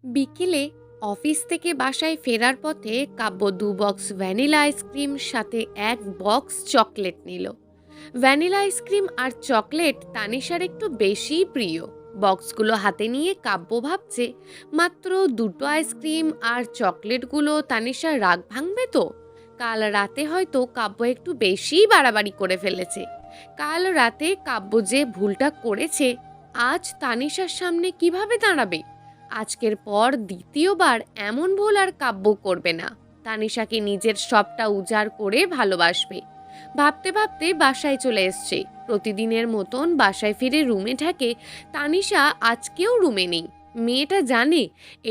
বিকেলে অফিস থেকে বাসায় ফেরার পথে কাব্য 2 বক্স ভ্যানিলা আইসক্রিম সাথে 1 বক্স চকলেট নিল। ভ্যানিলা আইসক্রিম আর চকলেট তানিশার একটু বেশিই প্রিয়। বক্সগুলো হাতে নিয়ে কাব্য ভাবছে, মাত্র 2টো আইসক্রিম আর চকলেটগুলো তানিশার রাগ ভাঙবে তো? কাল রাতে হয়তো কাব্য একটু বেশিই বাড়াবাড়ি করে ফেলেছে। কাল রাতে কাব্য যে ভুলটা করেছে, আজ তানিশার সামনে কিভাবে দাঁড়াবে? আজকের পর দ্বিতীয়বার এমন ভুল আর কাব্য করবে না। তানিশাকে নিজের সবটা উজাড় করে ভালোবাসবে। ভাবতে ভাবতে বাসায় চলে এসছে। প্রতিদিনের মতন বাসায় ফিরে রুমে ঢাকে। তানিশা আজকেও রুমে নেই। মেয়েটা জানে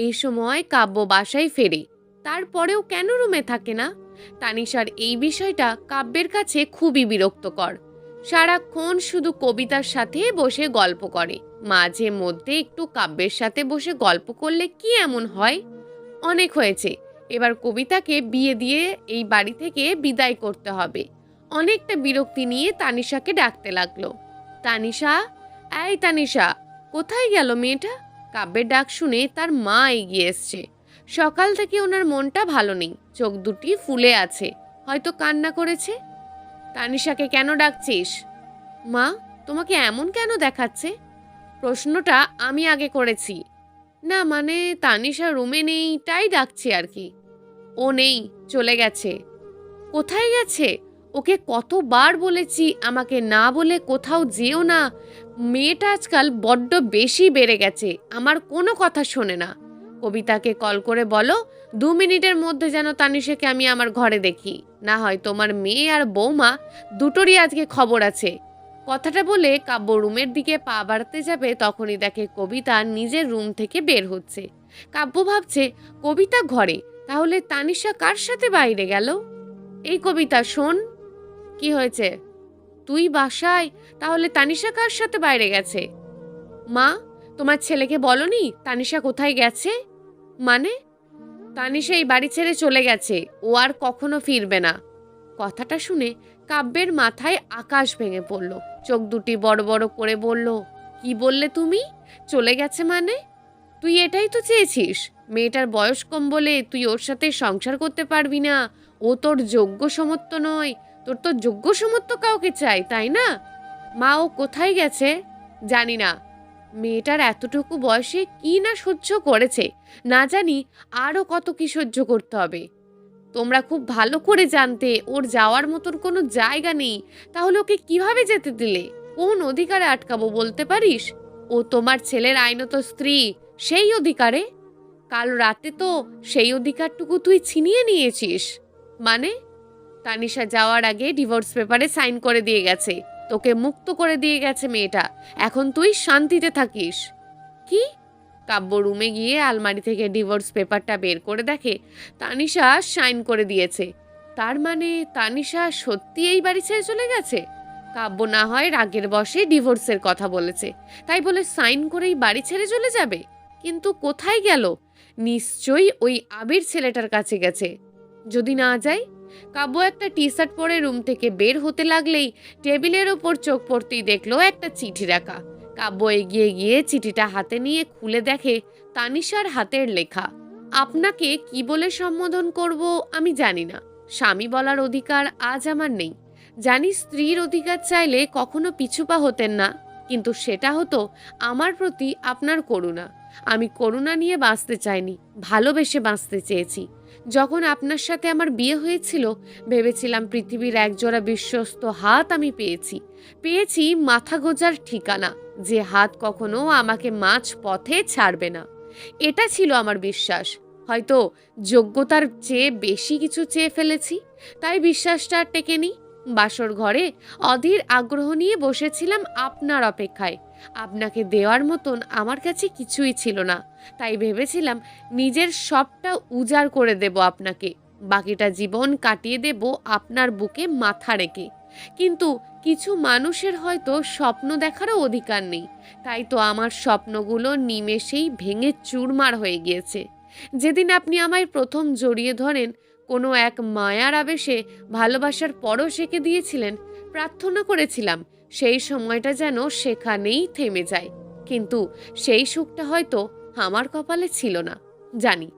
এই সময় কাব্য বাসায় ফেরে, তারপরেও কেন রুমে থাকে না। তানিশার এই বিষয়টা কাব্যের কাছে খুবই বিরক্তকর। সারাক্ষণ শুধু কবিতার সাথে বসে গল্প করে। মাঝে মধ্যে একটু কাব্যের সাথে বসে গল্প করলে কি এমন হয়? অনেক হয়েছে, এবার কবিতাকে বিয়ে দিয়ে এই বাড়ি থেকে বিদায় করতে হবে। অনেকটা বিরক্তি নিয়ে তানিশাকে ডাকতে লাগলো। তানিশা, এই তানিশা, কোথায় গেল মেয়েটা? কাব্যের ডাক শুনে তার মা এগিয়ে এসছে। সকাল থেকে ওনার মনটা ভালো নেই, চোখ দুটি ফুলে আছে, হয়তো কান্না করেছে। তানিশাকে কেন ডাকছিস? মা, তোমাকে এমন কেন দেখাচ্ছে? প্রশ্নটা আমি আগে করেছি। না মানে, তানিশা রুমে নেই তাই ডাকছি আর কি। ও নেই, চলে গেছে। কোথায় গেছে? ওকে কতবার বলেছি আমাকে না বলে কোথাও যেও না। মেয়েটা আজকাল বড্ড বেশি বেড়ে গেছে, আমার কোনো কথা শোনে না। কবিতাকে কল করে বলো 2 মিনিটের মধ্যে যেন তানিশাকে আমি আমার ঘরে দেখি। না হয় তোমার মেয়ে আর বৌমা দুটোরই আজকে খবর আছে। কথাটা বলে কাব্য রুমের দিকে পা বাড়াতে যাবে, তখনই দেখে কবিতা নিজের রুম থেকে বের হচ্ছে। কাব্য ভাবছে কবিতা ঘরে, তাহলে তানিশা কার সাথে বাইরে গেল? এই কবিতা শোন। কি হয়েছে? তুই বাসায়, তাহলে তানিশা কার সাথে বাইরে গেছে? মা, তোমার ছেলেকে বলনি তানিশা কোথায় গেছে? মানে? তানিশা এই বাড়ি ছেড়ে চলে গেছে, ও আর কখনো ফিরবে না। কথাটা শুনে কাব্যের মাথায় আকাশ ভেঙে পড়ল। চোখ দুটি বড় বড় করে বলল, কি বললে তুমি? চলে গেছে মানে? তুই এটাই তো চেয়েছিস? মেয়েটার বয়স কম বলে তুই ওর সাথে সংসার করতে পারবি না। ও তোর যোগ্য সমর্থ নয়। তোর তো যোগ্য সমর্থ কাউকে চাই, তাই না? মা, ও কোথায় গেছে? জানি না। মেয়েটার এতটুকু বয়সে কি না সহ্য করেছে, না জানি আরও কত কি সহ্য করতে হবে। তোমরা খুব ভালো করে জানতে ওর যাওয়ার মতন কোনো জায়গা নেই, তাহলে ওকে কিভাবে যেতে দিলে? কোন অধিকারে আটকাবো বলতে পারিস? ও তোমার ছেলের আইনত স্ত্রী, সেই অধিকারে। কাল রাতে তো সেই অধিকারটুকু তুই ছিনিয়ে নিয়েছিস। মানে? তানিশা যাওয়ার আগে ডিভোর্স পেপারে সাইন করে দিয়ে গেছে, তোকে মুক্ত করে দিয়ে গেছে মেয়েটা। এখন তুই শান্তিতে থাকিস। কি? কাব্য রুমে গিয়ে আলমারি থেকে ডিভোর্স পেপারটা বের করে দেখে তানিশা সাইন করে দিয়েছে। তার মানে তানিশা সত্যি এই বাড়ি ছেড়ে চলে গেছে। কাব্য না হয় রাগের বশে ডিভোর্সের কথা বলেছে, তাই বলে সাইন করেই বাড়ি ছেড়ে চলে যাবে। কিন্তু কোথায় গেল? নিশ্চয়ই ওই আবির ছেলেটার কাছে গেছে। যদি না যায়? কাব্য একটা টি শার্ট পরে রুম থেকে বের হতে লাগলেই টেবিলের ওপর চোখ পড়তেই দেখলো একটা চিঠি রাখা। কাব্য এগিয়ে গিয়ে চিঠিটা হাতে নিয়ে খুলে দেখে তানিশার হাতের লেখা। আপনাকে কি বলে সম্বোধন করব আমি জানি না। স্বামী বলার অধিকার আজ আমার নেই। জানি স্ত্রীর অধিকার চাইলে কখনো পিছুপা হতেন না, কিন্তু সেটা হতো আমার প্রতি আপনার করুণা। আমি করুণা নিয়ে বাঁচতে চাইনি, ভালোবেসে বাঁচতে চেয়েছি। যখন আপনার সাথে আমার বিয়ে হয়েছিল, ভেবেছিলাম পৃথিবীর একজোড়া বিশ্বস্ত হাত আমি পেয়েছি মাথা গোজার ঠিকানা, যে হাত কখনো আমাকে মাঝ পথে ছাড়বে না। এটা ছিল আমার বিশ্বাস। হয়তো যোগ্যতার চেয়ে বেশি কিছু চেয়ে ফেলেছি, তাই বিশ্বাসটা আর টেকেনি। বাসর ঘরে অধীর আগ্রহ নিয়ে বসেছিলাম আপনার অপেক্ষায়। আপনাকে দেওয়ার মতন আমার কাছে কিছুই ছিল না, তাই ভেবেছিলাম নিজের সবটা উজাড় করে দেব আপনাকে। বাকিটা জীবন কাটিয়ে দেব আপনার বুকে মাথা রেখে। কিন্তু কিছু মানুষের হয়তো স্বপ্ন দেখারও অধিকার নেই, তাই তো আমার স্বপ্নগুলো নিমেষেই ভেঙে চুরমার হয়ে গিয়েছে। যেদিন আপনি আমায় প্রথম জড়িয়ে ধরেন, কোনো এক মায়ার আবেশে ভালোবাসার পরশ এঁকে দিয়েছিলেন, প্রার্থনা করেছিলাম সেই সময়টা যেন সেখানেই থেমে যায়। কিন্তু সেই সুখটা হয়তো আমার কপালে ছিল না। জানি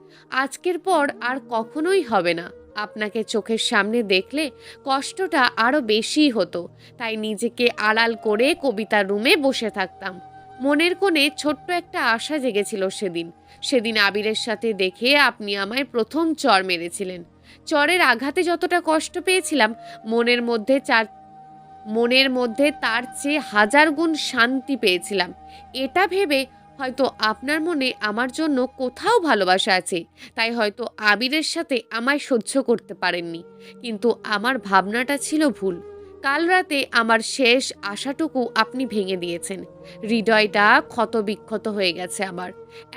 আজকের পর আর কখনোই হবে না। আপনাকে চোখের সামনে দেখলে কষ্টটা আরো বেশি হতো, তাই নিজেকে আড়াল করে কবিতার রুমে বসে থাকতাম। মনের কোণে ছোট্ট একটা আশা জেগেছিল সেদিন। সেদিন আবিরের সাথে দেখে আপনি আমায় প্রথম চড় মেরেছিলেন। চড়ের আঘাতে যতটা কষ্ট পেয়েছিলাম, মনের মধ্যে মনের মধ্যে তার চেয়ে হাজার গুণ শান্তি পেয়েছিলাম। এটা ভেবে হয়তো আপনার মনে আমার জন্য কোথাও ভালোবাসা আছে, তাই হয়তো আবিরের সাথে আমায় সহ্য করতে পারেননি। কিন্তু আমার ভাবনাটা ছিল ভুল। কাল রাতে আমার শেষ আশাটুকু আপনি ভেঙে দিয়েছেন। হৃদয়টা ক্ষতবিক্ষত হয়ে গেছে আমার।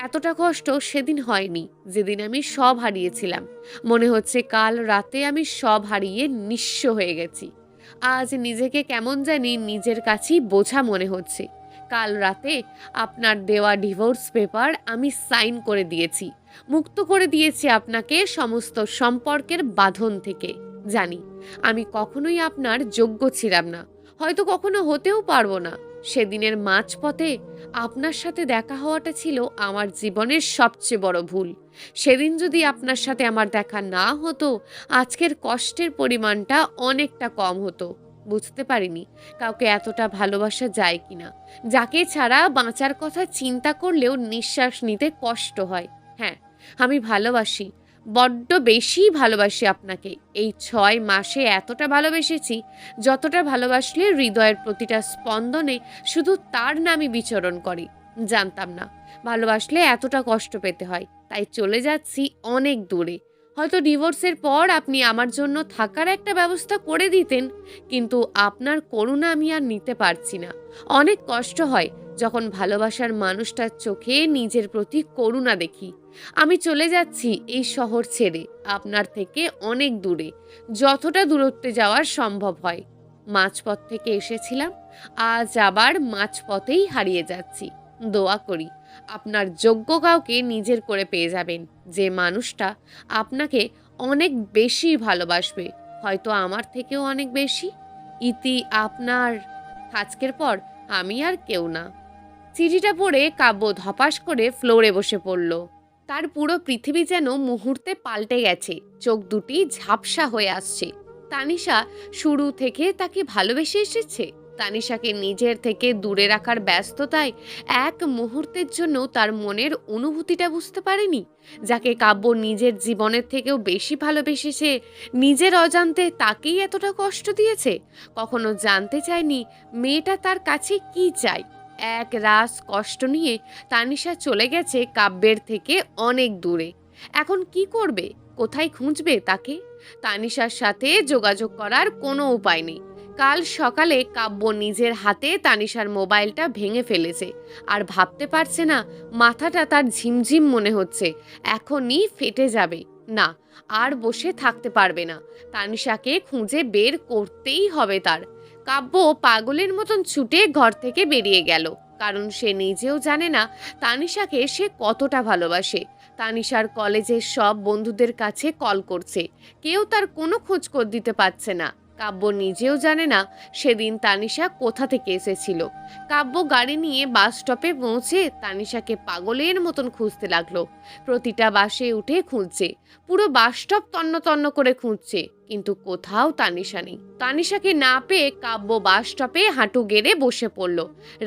এতটা কষ্ট সেদিন হয়নি, যেদিন আমি সব হারিয়েছিলাম। মনে হচ্ছে কাল রাতে আমি সব হারিয়ে নিঃস্ব হয়ে গেছি। আজ নিজেকে কেমন জানি নিজের কাছেই বোঝা মনে হচ্ছে। কাল রাতে আপনার দেওয়া ডিভোর্স পেপার আমি সাইন করে দিয়েছি, মুক্ত করে দিয়েছি আপনাকে সমস্ত সম্পর্কের বাঁধন থেকে। জানি আমি কখনোই আপনার যোগ্য ছিলাম না, হয়তো কখনো হতেও পারবো না। সেদিনের মাঝপথে আপনার সাথে দেখা হওয়াটা ছিল আমার জীবনের সবচেয়ে বড় ভুল। সেদিন যদি আপনার সাথে আমার দেখা না হতো, আজকের কষ্টের পরিমাণটা অনেকটা কম হতো। বুঝতে পারিনি কাউকে এতটা ভালোবাসা যায় কিনা, যাকে ছাড়া বাঁচার কথা চিন্তা করলেও নিঃশ্বাস নিতে কষ্ট হয়। হ্যাঁ, আমি ভালোবাসি, বড্ড বেশি ভালোবাসি আপনাকে। এই 6 মাসে এতটা ভালোবেসেছি, যতটা ভালোবাসলে হৃদয়ের প্রতিটা স্পন্দনে শুধু তার নামই বিচরণ করে। জানতাম না ভালোবাসলে এতটা কষ্ট পেতে হয়, তাই চলে যাচ্ছি অনেক দূরে। হয়তো ডিভোর্সের পর আপনি আমার জন্য থাকার একটা ব্যবস্থা করে দিতেন, কিন্তু আপনার করুণা আমি আর নিতে পারছি না। অনেক কষ্ট হয় যখন ভালোবাসার মানুষটার চোখে নিজের প্রতি করুণা দেখি। আমি চলে যাচ্ছি এই শহর ছেড়ে, আপনার থেকে অনেক দূরে, যতটা দূরত্বে যাওয়ার সম্ভব হয়। মাঝপথ থেকে এসেছিলাম, আজ আবার মাঝপথেই হারিয়ে যাচ্ছি। দোয়া করি আপনার যোগ্য কাউকে নিজের করে পেয়ে যাবেন, যে মানুষটা আপনাকে অনেক বেশি ভালোবাসবে, হয়তো আমার থেকেও অনেক বেশি। ইতি আপনার। আজকের পর আমি আর কেউ না। চিঠিটা পড়ে কাব্য ধপাস করে ফ্লোরে বসে পড়ল। তার পুরো পৃথিবী যেন মুহূর্তে পাল্টে গেছে। চোখ দুটি ঝাপসা হয়ে আসছে। তানিশা শুরু থেকে তাকে ভালোবেসে এসেছে। তানিশাকে নিজের থেকে দূরে রাখার ব্যস্ততায় এক মুহূর্তের জন্য তার মনের অনুভূতিটা বুঝতে পারেনি। যাকে কাব্য নিজের জীবনের থেকেও বেশি ভালোবেসেছে, নিজের অজান্তে তাকেই এতটা কষ্ট দিয়েছে। কখনো জানতে চায়নি মেয়েটা তার কাছে কি চায়। এক রাস কষ্ট নিয়ে তানিশা চলে গেছে কাব্যের থেকে অনেক দূরে। এখন কি করবে? কোথায় খুঁজবে তাকে? তানিশার সাথে যোগাযোগ করার কোনো উপায় নেই। কাল সকালে কাব্য নিজের হাতে তানিশার মোবাইলটা ভেঙে ফেলেছে। আর ভাবতে পারছে না, মাথাটা তার ঝিমঝিম মনে হচ্ছে, এখনই ফেটে যাবে। না, আর বসে থাকতে পারবে না। তানিশাকে খুঁজে বের করতেই হবে তার। কাব্য পাগলের মতন ছুটে ঘর থেকে বেরিয়ে গেল, কারণ সে নিজেও জানে না তানিশাকে সে কতটা ভালোবাসে। তানিশার কলেজের সব বন্ধুদের কাছে কল করছে, কেউ তার কোনো খোঁজখবর দিতে পারছে না। কাব্য নিজেও জানে না সেদিন তানিশা কোথা থেকে এসেছিল। কাব্য গাড়ি নিয়ে বাস স্টপে পৌঁছে তানিশাকে পাগলের মতন খুঁজতে লাগলো। প্রতিটা বাসে উঠে খুঁজছে, পুরো বাস স্টপ তন্ন তন্ন করে খুঁজছে, কিন্তু কোথাও তানিশা নেই। তানিশাকে না পেয়ে কাব্য বাস স্টপে হাঁটু গেড়ে বসে পড়ল।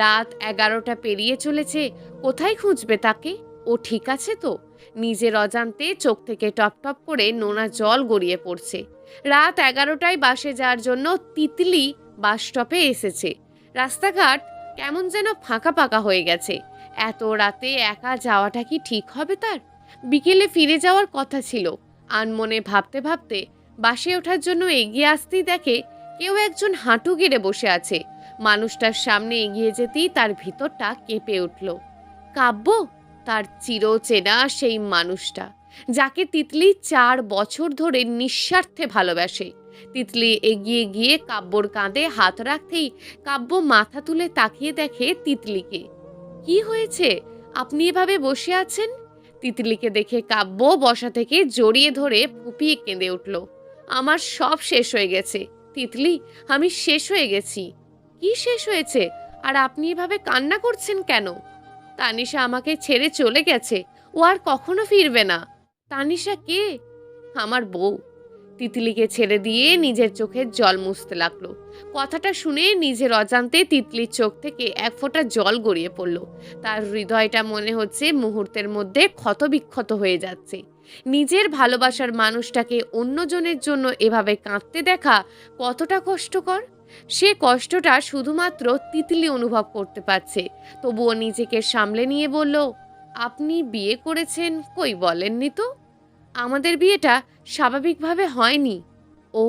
রাত 11টা পেরিয়ে চলেছে, কোথায় খুঁজবে তাকে? ও ঠিক আছে তো? নিজের অজান্তে চোখ থেকে টপ টপ করে নোনা জল গড়িয়ে পড়ছে। রাত 11টায় বাসে যাওয়ার জন্য তিতলি বাস স্টপে এসেছে। রাস্তাঘাট কেমন যেন ফাঁকা ফাঁকা হয়ে গেছে। এত রাতে একা যাওয়াটা কি ঠিক হবে তার? বিকেলে ফিরে যাওয়ার কথা ছিল। আনমনে ভাবতে ভাবতে বাসে ওঠার জন্য এগিয়ে আসতেই দেখে কেউ একজন হাঁটু গেড়ে বসে আছে। মানুষটার সামনে এগিয়ে যেতেই তার ভিতরটা কেঁপে উঠল। কাব্য, তার চিরচেনা সেই মানুষটা, যাকে তিতলি 4 বছর ধরে নিঃস্বার্থে ভালোবাসে। তিতলি এগিয়ে গিয়ে কাব্যর কাঁধে হাত রাখতেই কাব্য মাথা তুলে তাকিয়ে দেখে তিতলিকে। কি হয়েছে? আপনি এভাবে বসে আছেন? তিতলিকে দেখে কাব্য বসা থেকে জড়িয়ে ধরে ফুপিয়ে কেঁদে উঠল। আমার সব শেষ হয়ে গেছে তিতলি, আমি শেষ হয়ে গেছি। কি শেষ হয়েছে? আর আপনি এভাবে কান্না করছেন কেন? তানিশা আমাকে ছেড়ে চলে গেছে, ও আর কখনো ফিরবে না। তানিশা কে? আমার বউ। তিতলিকে ছেড়ে দিয়ে নিজের চোখের জল মুছতে লাগলো। কথাটা শুনে নিজের অজান্তে তিতলির চোখ থেকে এক ফোঁটা জল গড়িয়ে পড়ল। তার হৃদয়টা মনে হচ্ছে মুহূর্তের মধ্যে ক্ষতবিক্ষত হয়ে যাচ্ছে। নিজের ভালোবাসার মানুষটাকে অন্যজনের জন্য এভাবে কাঁদতে দেখা কতটা কষ্টকর, সে কষ্টটা শুধুমাত্র তিতলি অনুভব করতে পারছে। তবুও নিজেকে সামলে নিয়ে বলল, আপনি বিয়ে করেছেন, কই বলেননি তো। আমাদের বিয়েটা স্বাভাবিকভাবে হয়নি। ও,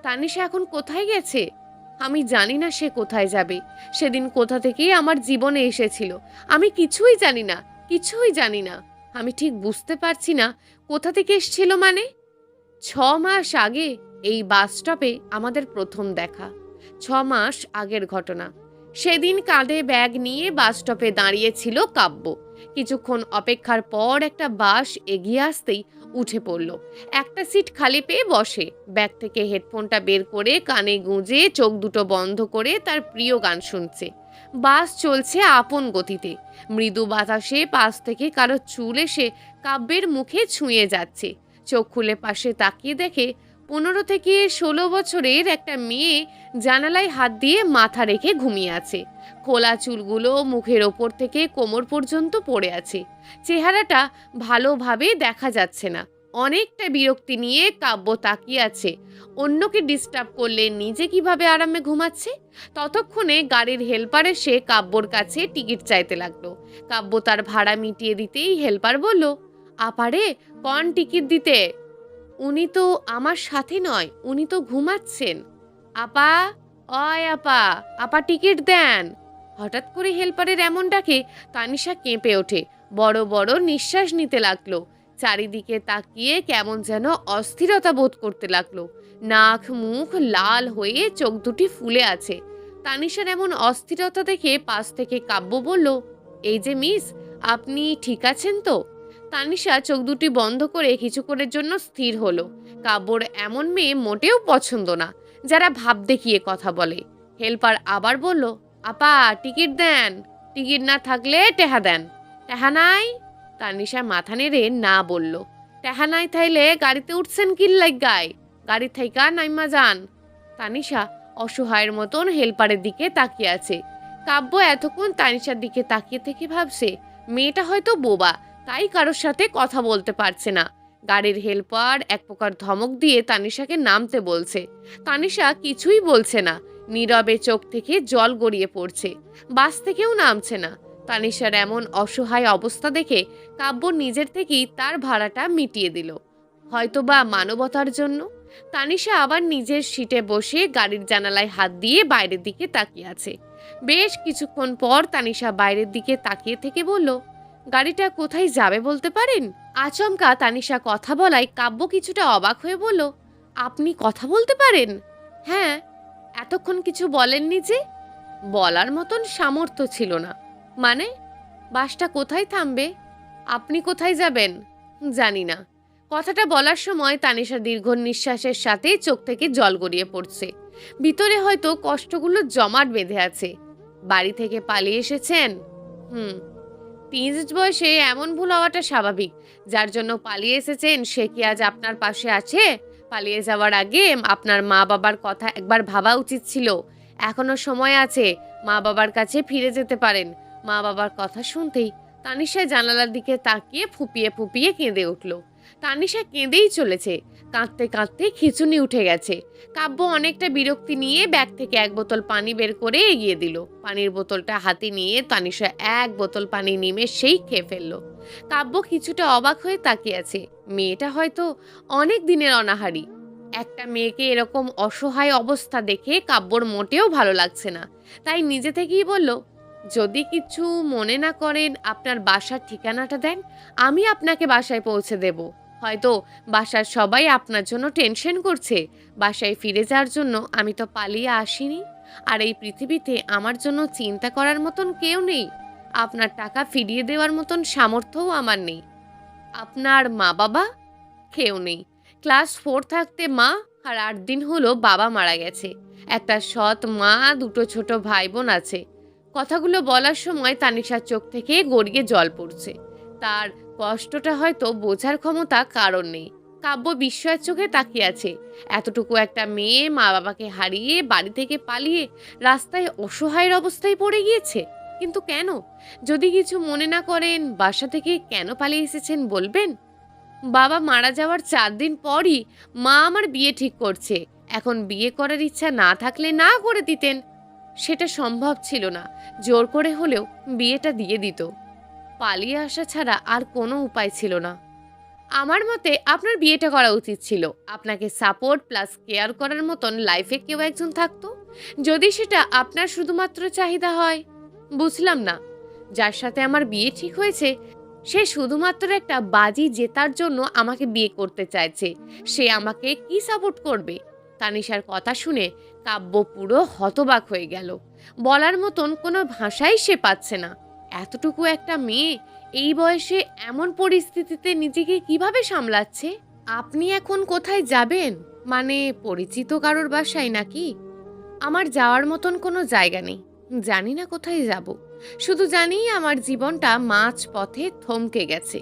তানিশা এখন কোথায় গেছে? আমি জানি না সে কোথায় যাবে। সেদিন কোথা থেকেই আমার জীবনে এসেছিল, আমি কিছুই জানি না, কিছুই জানি না। আমি ঠিক বুঝতে পারছি না কোথা থেকে এসেছিল মানে। 6 মাস আগে এই বাস স্টপে আমাদের প্রথম দেখা। 6 মাস আগের ঘটনা। সেদিন কাঁধে ব্যাগ নিয়ে বাস স্টপে দাঁড়িয়েছিল কাব্য। কিছুক্ষণ অপেক্ষার পর একটা বাস এগিয়ে আসতেই উঠে পড়ল। একটা সিট খালি পেয়ে বসে, ব্যাগ থেকে হেডফোনটা বের করে কানে গুঁজে চোখ দুটো বন্ধ করে তার প্রিয় গান শুনছে। বাস চলছে আপন গতিতে। মৃদু বাতাসে পাশ থেকে কারো চুল এসে কাব্যের মুখে ছুঁয়ে যাচ্ছে। চোখ খুলে পাশে তাকিয়ে দেখে 15 থেকে 16 বছরের একটা মেয়ে জানালায় হাত দিয়ে মাথা রেখে ঘুমিয়ে আছে। খোলা চুলগুলো মুখের ওপর থেকে কোমর পর্যন্ত পড়ে আছে। চেহারাটা ভালোভাবে দেখা যাচ্ছে না। অনেকটা বিরক্তি নিয়ে কাব্য তাকিয়ে আছে। অন্যকে ডিস্টার্ব করলে নিজে কিভাবে আরামে ঘুমাচ্ছে। ততক্ষণে গাড়ির হেল্পার এসে কাব্যর কাছে টিকিট চাইতে লাগলো। কাব্য তার ভাড়া মিটিয়ে দিতেই হেল্পার বলল, আপারে কন টিকিট দিতে? উনি তো আমার সাথে নয়, উনি তো ঘুমাচ্ছেন। আপা, অয় আপা, আপা টিকিট দেন। হঠাৎ করে হেল্পারের এমন ডাকে তানিশা কেঁপে ওঠে, বড় বড় নিঃশ্বাস নিতে লাগলো। চারিদিকে তাকিয়ে কেমন যেন অস্থিরতা বোধ করতে লাগলো। নাক মুখ লাল হয়ে চোখ দুটি ফুলে আছে। তানিশার এমন অস্থিরতা দেখে পাশ থেকে কাব্য বলল, এই যে মিস, আপনি ঠিক আছেন তো? তানিশা চোখ দুটি বন্ধ করে কিছুক্ষণের জন্য স্থির হলো। কাব্যর এমন মেয়ে মোটেও পছন্দ না, যারা ভাব দেখিয়ে কথা বলে। হেল্পার আবার বলল, আপা টিকিট দেন, টিকিট না থাকলে টেহা দেন। টেহা নাই? তানিশা মাথা নেড়ে না বলল। টেহা নাই থাইলে গাড়িতে উঠছেন কি লাইগায়? গাড়ি থাইকা নাইমা যান। তানিশা অসহায়ের মতন হেল্পারের দিকে তাকিয়ে আছে। কাব্য এতক্ষণ তানিশার দিকে তাকিয়ে থেকে ভাবছে মেয়েটা হয়তো বোবা, তাই কারোর সাথে কথা বলতে পারছে না। গাড়ির হেল্পার এক প্রকার ধমক দিয়ে তানিশাকে নামতে বলছে। তানিশা কিছুই বলছে না, নীরবে চোখ থেকে জল গড়িয়ে পড়ছে। বাস থেকেও নামছে না। তানিশার এমন অসহায় অবস্থা দেখে কাব্য নিজের থেকেই তার ভাড়াটা মিটিয়ে দিল, হয়তোবা মানবতার জন্য। তানিশা আবার নিজের সিটে বসে গাড়ির জানালায় হাত দিয়ে বাইরের দিকে তাকিয়ে আছে। বেশ কিছুক্ষণ পর তানিশা বাইরের দিকে তাকিয়ে থেকে বলল, গাড়িটা কোথায় যাবে বলতে পারেন? আচমকা তানিশা কথা বলায় কাব্য কিছুটা অবাক হয়ে বলল, আপনি কথা বলতে পারেন? হ্যাঁ। এতক্ষণ কিছু বলেননি যে? বলার মতন সামর্থ্য ছিল না। মানে? বাসটা কোথায় থামবে? আপনি কোথায় যাবেন? জানি না। কথাটা বলার সময় তানিশা দীর্ঘ নিঃশ্বাসের সাথে চোখ থেকে জল গড়িয়ে পড়ছে। ভিতরে হয়তো কষ্টগুলো জমাট বেঁধে আছে। বাড়ি থেকে পালিয়ে এসেছেন? হুম। টিনেজ বয়সে এমন ভুল হওয়াটা স্বাভাবিক। যার জন্য পালিয়ে এসেছেন সে কি আজ আপনার পাশে আছে? পালিয়ে যাওয়ার আগে আপনার মা বাবার কথা একবার ভাবা উচিত ছিল। এখনো সময় আছে, মা বাবার কাছে ফিরে যেতে পারেন। মা বাবার কথা শুনতেই তানিশা জানালার দিকে তাকিয়ে ফুপিয়ে ফুপিয়ে কেঁদে উঠল। তানিশা কেঁদেই চলেছে। কাঁদতে কাঁদতে খিঁচুনি উঠে গেছে। কাব্য অনেকটা বিরক্তি নিয়ে ব্যাগ থেকে এক বোতল পানি বের করে এগিয়ে দিল। পানির বোতলটা হাতে নিয়ে তানিশা এক বোতল পানি নিমেষেই খেয়ে ফেলল। কাব্য কিছুটা অবাক হয়ে তাকিয়ে আছে। মেয়েটা হয়তো অনেক দিনের অনাহারী। একটা মেয়েকে এরকম অসহায় অবস্থা দেখে কাব্যর মোটেও ভালো লাগছে না। তাই নিজে থেকেই বলল, যদি কিছু মনে না করেন আপনার বাসার ঠিকানাটা দেন, আমি আপনাকে বাসায় পৌঁছে দেব। হয়তো বাসার সবাই আপনার জন্য টেনশন করছে। বাসায় ফিরে যাওয়ার জন্য আমি তো পালিয়ে আসিনি। আর এই পৃথিবীতে আমার জন্য চিন্তা করার মতন কেউ নেই। আপনার টাকা ফিরিয়ে দেওয়ার মতন সামর্থ্যও আমার নেই। আপনার মা বাবা? কেউ নেই। ক্লাস 4 থাকতে মা, আর 8 দিন হলো বাবা মারা গেছে। একটা সৎ মা, দুটো ছোট ভাই বোন আছে। কথাগুলো বলার সময় তানিশার চোখ থেকে গড়িয়ে জল পড়ছে। তার কষ্টটা হয়তো বোঝার ক্ষমতা কারণ নেই। কাব্য বিস্ময়ের চোখে তাকিয়ে আছে। এতটুকু একটা মেয়ে মা বাবাকে হারিয়ে বাড়ি থেকে পালিয়ে রাস্তায় অসহায়ের অবস্থায় পড়ে গিয়েছে। কিন্তু কেন? যদি কিছু মনে না করেন, বাসা থেকে কেন পালিয়ে এসেছেন বলবেন? বাবা মারা যাওয়ার 4 দিন পরই মা আমার বিয়ে ঠিক করছে। এখন বিয়ে করার ইচ্ছা না থাকলে না করে দিতেন। সেটা সম্ভব ছিল না। জোর করে হলেও বিয়েটা দিয়ে দিত। পালিয়ে আসা ছাড়া আর কোনো উপায় ছিল না। আমার মতে আপনার বিয়েটা করা উচিত ছিল। আপনাকে সাপোর্ট প্লাস কেয়ার করার মতন লাইফে কেউ একজন থাকতো। যদি সেটা আপনার শুধুমাত্র চাহিদা হয়। বুঝলাম না, যার সাথে আমার বিয়ে ঠিক হয়েছে সে শুধুমাত্র একটা বাজি জেতার জন্য আমাকে বিয়ে করতে চাইছে। সে আমাকে কি সাপোর্ট করবে? তানিশার কথা শুনে কাব্য পুরো হতবাক হয়ে গেল। বলার মতন কোনো ভাষাই সে পাচ্ছে না। এতটুকু একটা মেয়ে এই বয়সে এমন পরিস্থিতিতে নিজেকে কিভাবে সামলাচ্ছে? আপনি এখন কোথায় যাবেন? মানে পরিচিত কারোর বাসায় নাকি? আমার যাওয়ার মতন কোনো জায়গা নেই। জানি না কোথায় যাব। শুধু জানি আমার জীবনটা মাঝ পথে থমকে গেছে।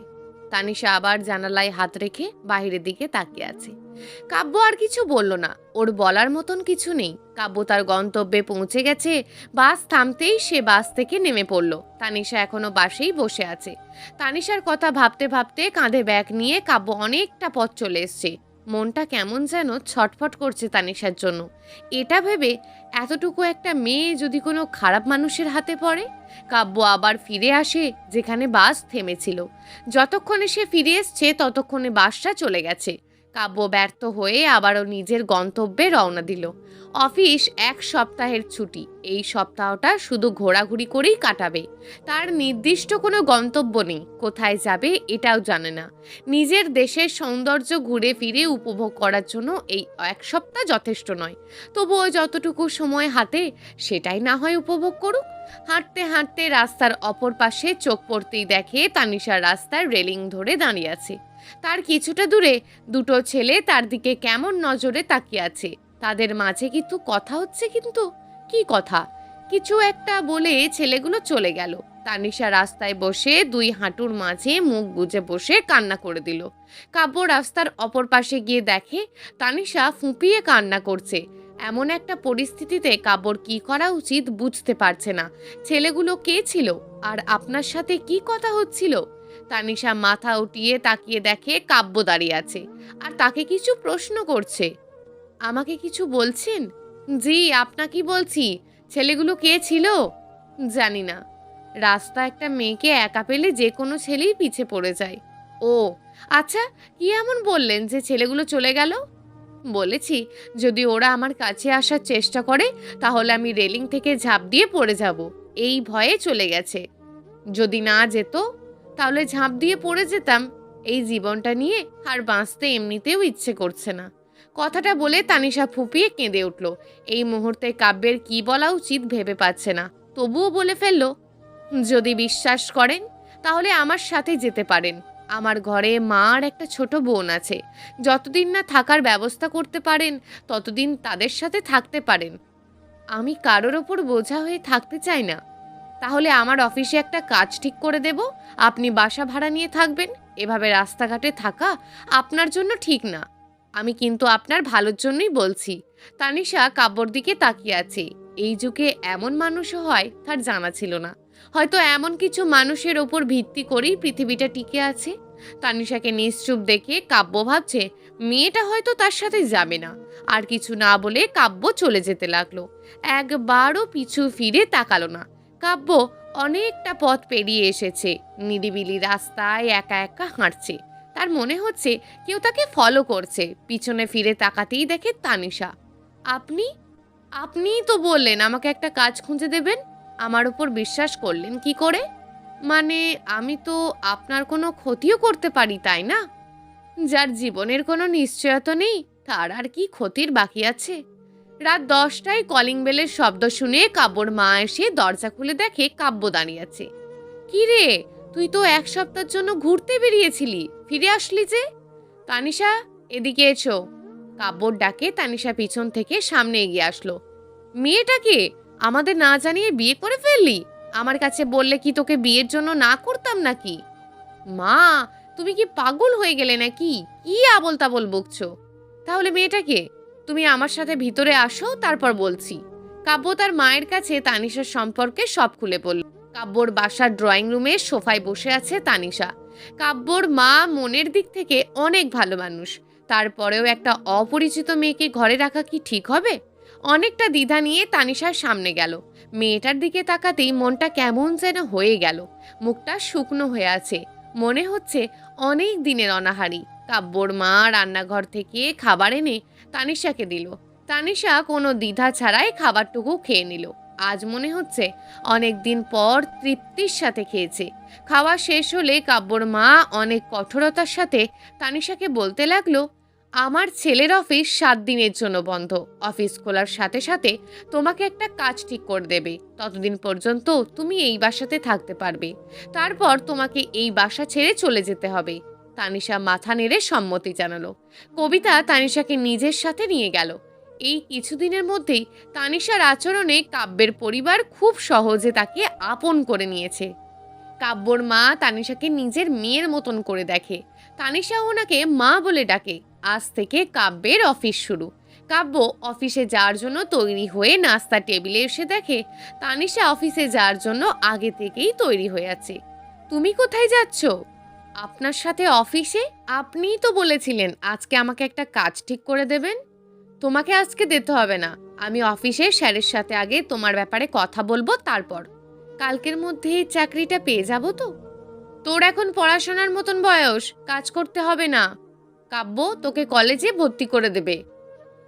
তানিশা আবার জানালায় হাত রেখে বাহিরের দিকে তাকিয়ে আছে। কাব্য আর কিছু বলল না। ওর বলার মতন কিছু নেই। কাব্য তার গন্তব্যে পৌঁছে গেছে। বাস থামতেই সে বাস থেকে নেমে পড়ল। তানিশা এখনো বাসেই বসে আছে। তানিশার কথা ভাবতে ভাবতে কাঁধে ব্যাগ নিয়ে কাব্য অনেকটা পথ চলে এসছে। মনটা কেমন যেন ছটফট করছে তানিশার জন্য। এটা ভেবে এতটুকু একটা মেয়ে যদি কোনো খারাপ মানুষের হাতে পড়ে। কাব্য আবার ফিরে আসে যেখানে বাস থেমেছিল। যতক্ষণে সে ফিরে এসছে ততক্ষণে বাসটা চলে গেছে। কাব্য ব্যর্থ হয়ে আবারও নিজের গন্তব্যে রওনা দিল। অফিস 1 সপ্তাহের ছুটি। এই সপ্তাহটা শুধু ঘোরাঘুরি করেই কাটাবে। তার নির্দিষ্ট কোনো গন্তব্য নেই। কোথায় যাবে এটাও জানে না। নিজের দেশের সৌন্দর্য ঘুরে ফিরে উপভোগ করার জন্য এই 1 সপ্তাহ যথেষ্ট নয়। তবুও যতটুকু সময় হাতে সেটাই না হয় উপভোগ করুক। হাঁটতে হাঁটতে রাস্তার অপর পাশে চোখ পড়তেই দেখে তানিশা রাস্তার রেলিং ধরে দাঁড়িয়ে আছে। তার কিছুটা দূরে দুটো ছেলে তার দিকে কেমন নজরে তাকিয়ে আছে। তাদের মাঝে কিন্তু কথা হচ্ছে, কিন্তু কি কথা? কিছু একটা বলে ছেলেগুলো চলে গেল। তানিশা রাস্তায় বসে 2 হাঁটুর মাঝে মুখ গুজে বসে কান্না করে দিল। কাব্য রাস্তার অপর পাশে গিয়ে দেখে তানিশা ফুঁপিয়ে কান্না করছে। এমন একটা পরিস্থিতিতে কাব্যর কি করা উচিত বুঝতে পারছে না। ছেলেগুলো কে ছিল আর আপনার সাথে কি কথা হচ্ছিল? তানিশা মাথা উঠিয়ে তাকিয়ে দেখে কাব্য দাঁড়িয়ে আছে আর তাকে কিছু প্রশ্ন করছে। আমাকে কিছু বলছেন? জি, আপনাকে বলছি। ছেলেগুলো কে ছিল? জানি না। রাস্তা একটা মেয়েকে একা পেলে যে কোনো ছেলেই পিছে পড়ে যায়। ও আচ্ছা, কি এমন বললেন যে ছেলেগুলো চলে গেল? বলেছি যদি ওরা আমার কাছে আসার চেষ্টা করে তাহলে আমি রেলিং থেকে ঝাঁপ দিয়ে পড়ে যাব। এই ভয়ে চলে গেছে। যদি না যেত তাহলে ঝাঁপ দিয়ে পড়ে যেতাম। এই জীবনটা নিয়ে আর বাঁচতে এমনিতেও ইচ্ছে করছে না। কথাটা বলে তানিশা ফুঁপিয়ে কেঁদে উঠল। এই মুহূর্তে কাব্যের কি বলা উচিত ভেবে পাচ্ছে না। তবুও বলে ফেলল, যদি বিশ্বাস করেন তাহলে আমার সাথে যেতে পারেন। আমার ঘরে মা আর একটা ছোট বোন আছে। যতদিন না থাকার ব্যবস্থা করতে পারেন ততদিন তাদের সাথে থাকতে পারেন। আমি কারোর ওপর বোঝা হয়ে থাকতে চাই না। তাহলে আমার অফিসে একটা কাজ ঠিক করে দেব। আপনি বাসা ভাড়া নিয়ে থাকবেন। এভাবে রাস্তাঘাটে থাকা আপনার জন্য ঠিক না। আমি কিন্তু আপনার ভালোর জন্যই বলছি। তানিশা কাব্যর দিকে তাকিয়ে আছে। এই যুগে এমন মানুষও হয় তার জানা ছিল না। হয়তো এমন কিছু মানুষের ওপর ভিত্তি করেই পৃথিবীটা টিকে আছে। তানিশাকে নিশ্চুপ দেখে কাব্য ভাবছে মেয়েটা হয়তো তার সাথে যাবে না। আর কিছু না বলে কাব্য চলে যেতে লাগলো। একবারও পিছু ফিরে তাকালো না। কাব্য অনেকটা পথ পেরিয়ে এসেছে। নিরিবিলি রাস্তায় একা একা হাঁটছে। তার মনে হচ্ছে কেউ তাকে ফলো করছে। পিছনে ফিরে তাকাতেই দেখে তানিশা। আপনি আপনিই তো বললেন আমাকে একটা কাজ খুঁজে দেবেন। আমার উপর বিশ্বাস করলেন কি করে? মানে আমি তো আপনার কোনো ক্ষতিও করতে পারি, তাই না? যার জীবনের কোনো নিশ্চয়তা নেই তার আর কি ক্ষতির বাকি আছে? রাত 10টায় কলিং বেলের শব্দ শুনে কাব্যর মা এসে দরজা খুলে দেখে কাব্য দাঁড়িয়ে আছে। কি রে, তুই তো 1 সপ্তাহের জন্য ঘুরতে বেরিয়েছিলি, ফিরে আসলি যে? তানিশা, এদিকে এসো। কাব্যর ডাকে তানিশা পিছন থেকে সামনে এগিয়ে আসলো। মেয়েটাকে আমাদের না জানিয়ে বিয়ে করে ফেললি? আমার কাছে বললে কি তোকে বিয়ের জন্য না করতাম নাকি? মা, তুমি কি পাগল হয়ে গেলে নাকি? কি আবোল তাবোল বকছো? তাহলে মেয়েটাকে, তুমি আমার সাথে ভিতরে আসো, তারপর বলছি। কাব্য তার মায়ের কাছে তানিশার সম্পর্কে সব খুলে বলল। কাব্যর বাসার ড্রয়িং রুমে সোফায় বসে আছে তানিশা। কাব্যর মা মনের দিক থেকে অনেক ভালো মানুষ, তারপরেও একটা অপরিচিত মেয়েকে ঘরে রাখা কি ঠিক হবে? অনেকটা দ্বিধা নিয়ে তানিশার সামনে গেল। মেয়েটার দিকে তাকাতেই মনটা কেমন যেন হয়ে গেল। মুখটা শুকনো হয়ে আছে, মনে হচ্ছে অনেক দিনের অনাহারি। কাব্যর মা রান্নাঘর থেকে খাবার এনে তানিশাকে দিল। তানিশা কোনো দ্বিধা ছাড়াই খাবারটুকু খেয়ে নিল। আজ মনে হচ্ছে অনেক দিন পর তৃপ্তির সাথে খেয়েছে। খাওয়া শেষ হলে কাব্যর মা অনেক কঠোরতার সাথে তানিশাকে বলতে লাগলো, আমার ছেলের অফিস 7 দিনের জন্য বন্ধ। অফিস খোলার সাথে সাথে তোমাকে একটা কাজ ঠিক করে দেবে। ততদিন পর্যন্ত তুমি এই বাসাতে থাকতে পারবে, তারপর তোমাকে এই বাসা ছেড়ে চলে যেতে হবে। তানিশা মাথা নেড়ে সম্মতি জানালো। কবিতা তানিশাকে নিজের সাথে নিয়ে গেল। এই কিছুদিনের মধ্যেই তানিশার আচরণে কাব্যের পরিবার খুব সহজে তাকে আপন করে নিয়েছে। কাব্যর মা তানিশাকে নিজের মেয়ের মতন করে দেখে। তানিশা ওনাকে মা বলে ডাকে। আজ থেকে কাব্যের অফিস শুরু। কাব্য অফিসে যাওয়ার জন্য তৈরি হয়ে নাস্তা টেবিলে এসে দেখে তানিশা অফিসে যাওয়ার জন্য আগে থেকেই তৈরি হয়ে আছে। তুমি কোথায় যাচ্ছ? আপনার সাথে অফিসে। আপনিই তো বলেছিলেন আজকে আমাকে একটা কাজ ঠিক করে দেবেন। তোমাকে আজকে দিতে হবে না, আমি অফিসে স্যারের সাথে আগে তোমার ব্যাপারে কথা বলবো, তারপর। কালকের মধ্যে এই চাকরিটা পেয়ে যাব তো? তোর এখন পড়াশোনার মতন বয়স, কাজ করতে হবে না। কাব্য তোকে কলেজে ভর্তি করে দেবে।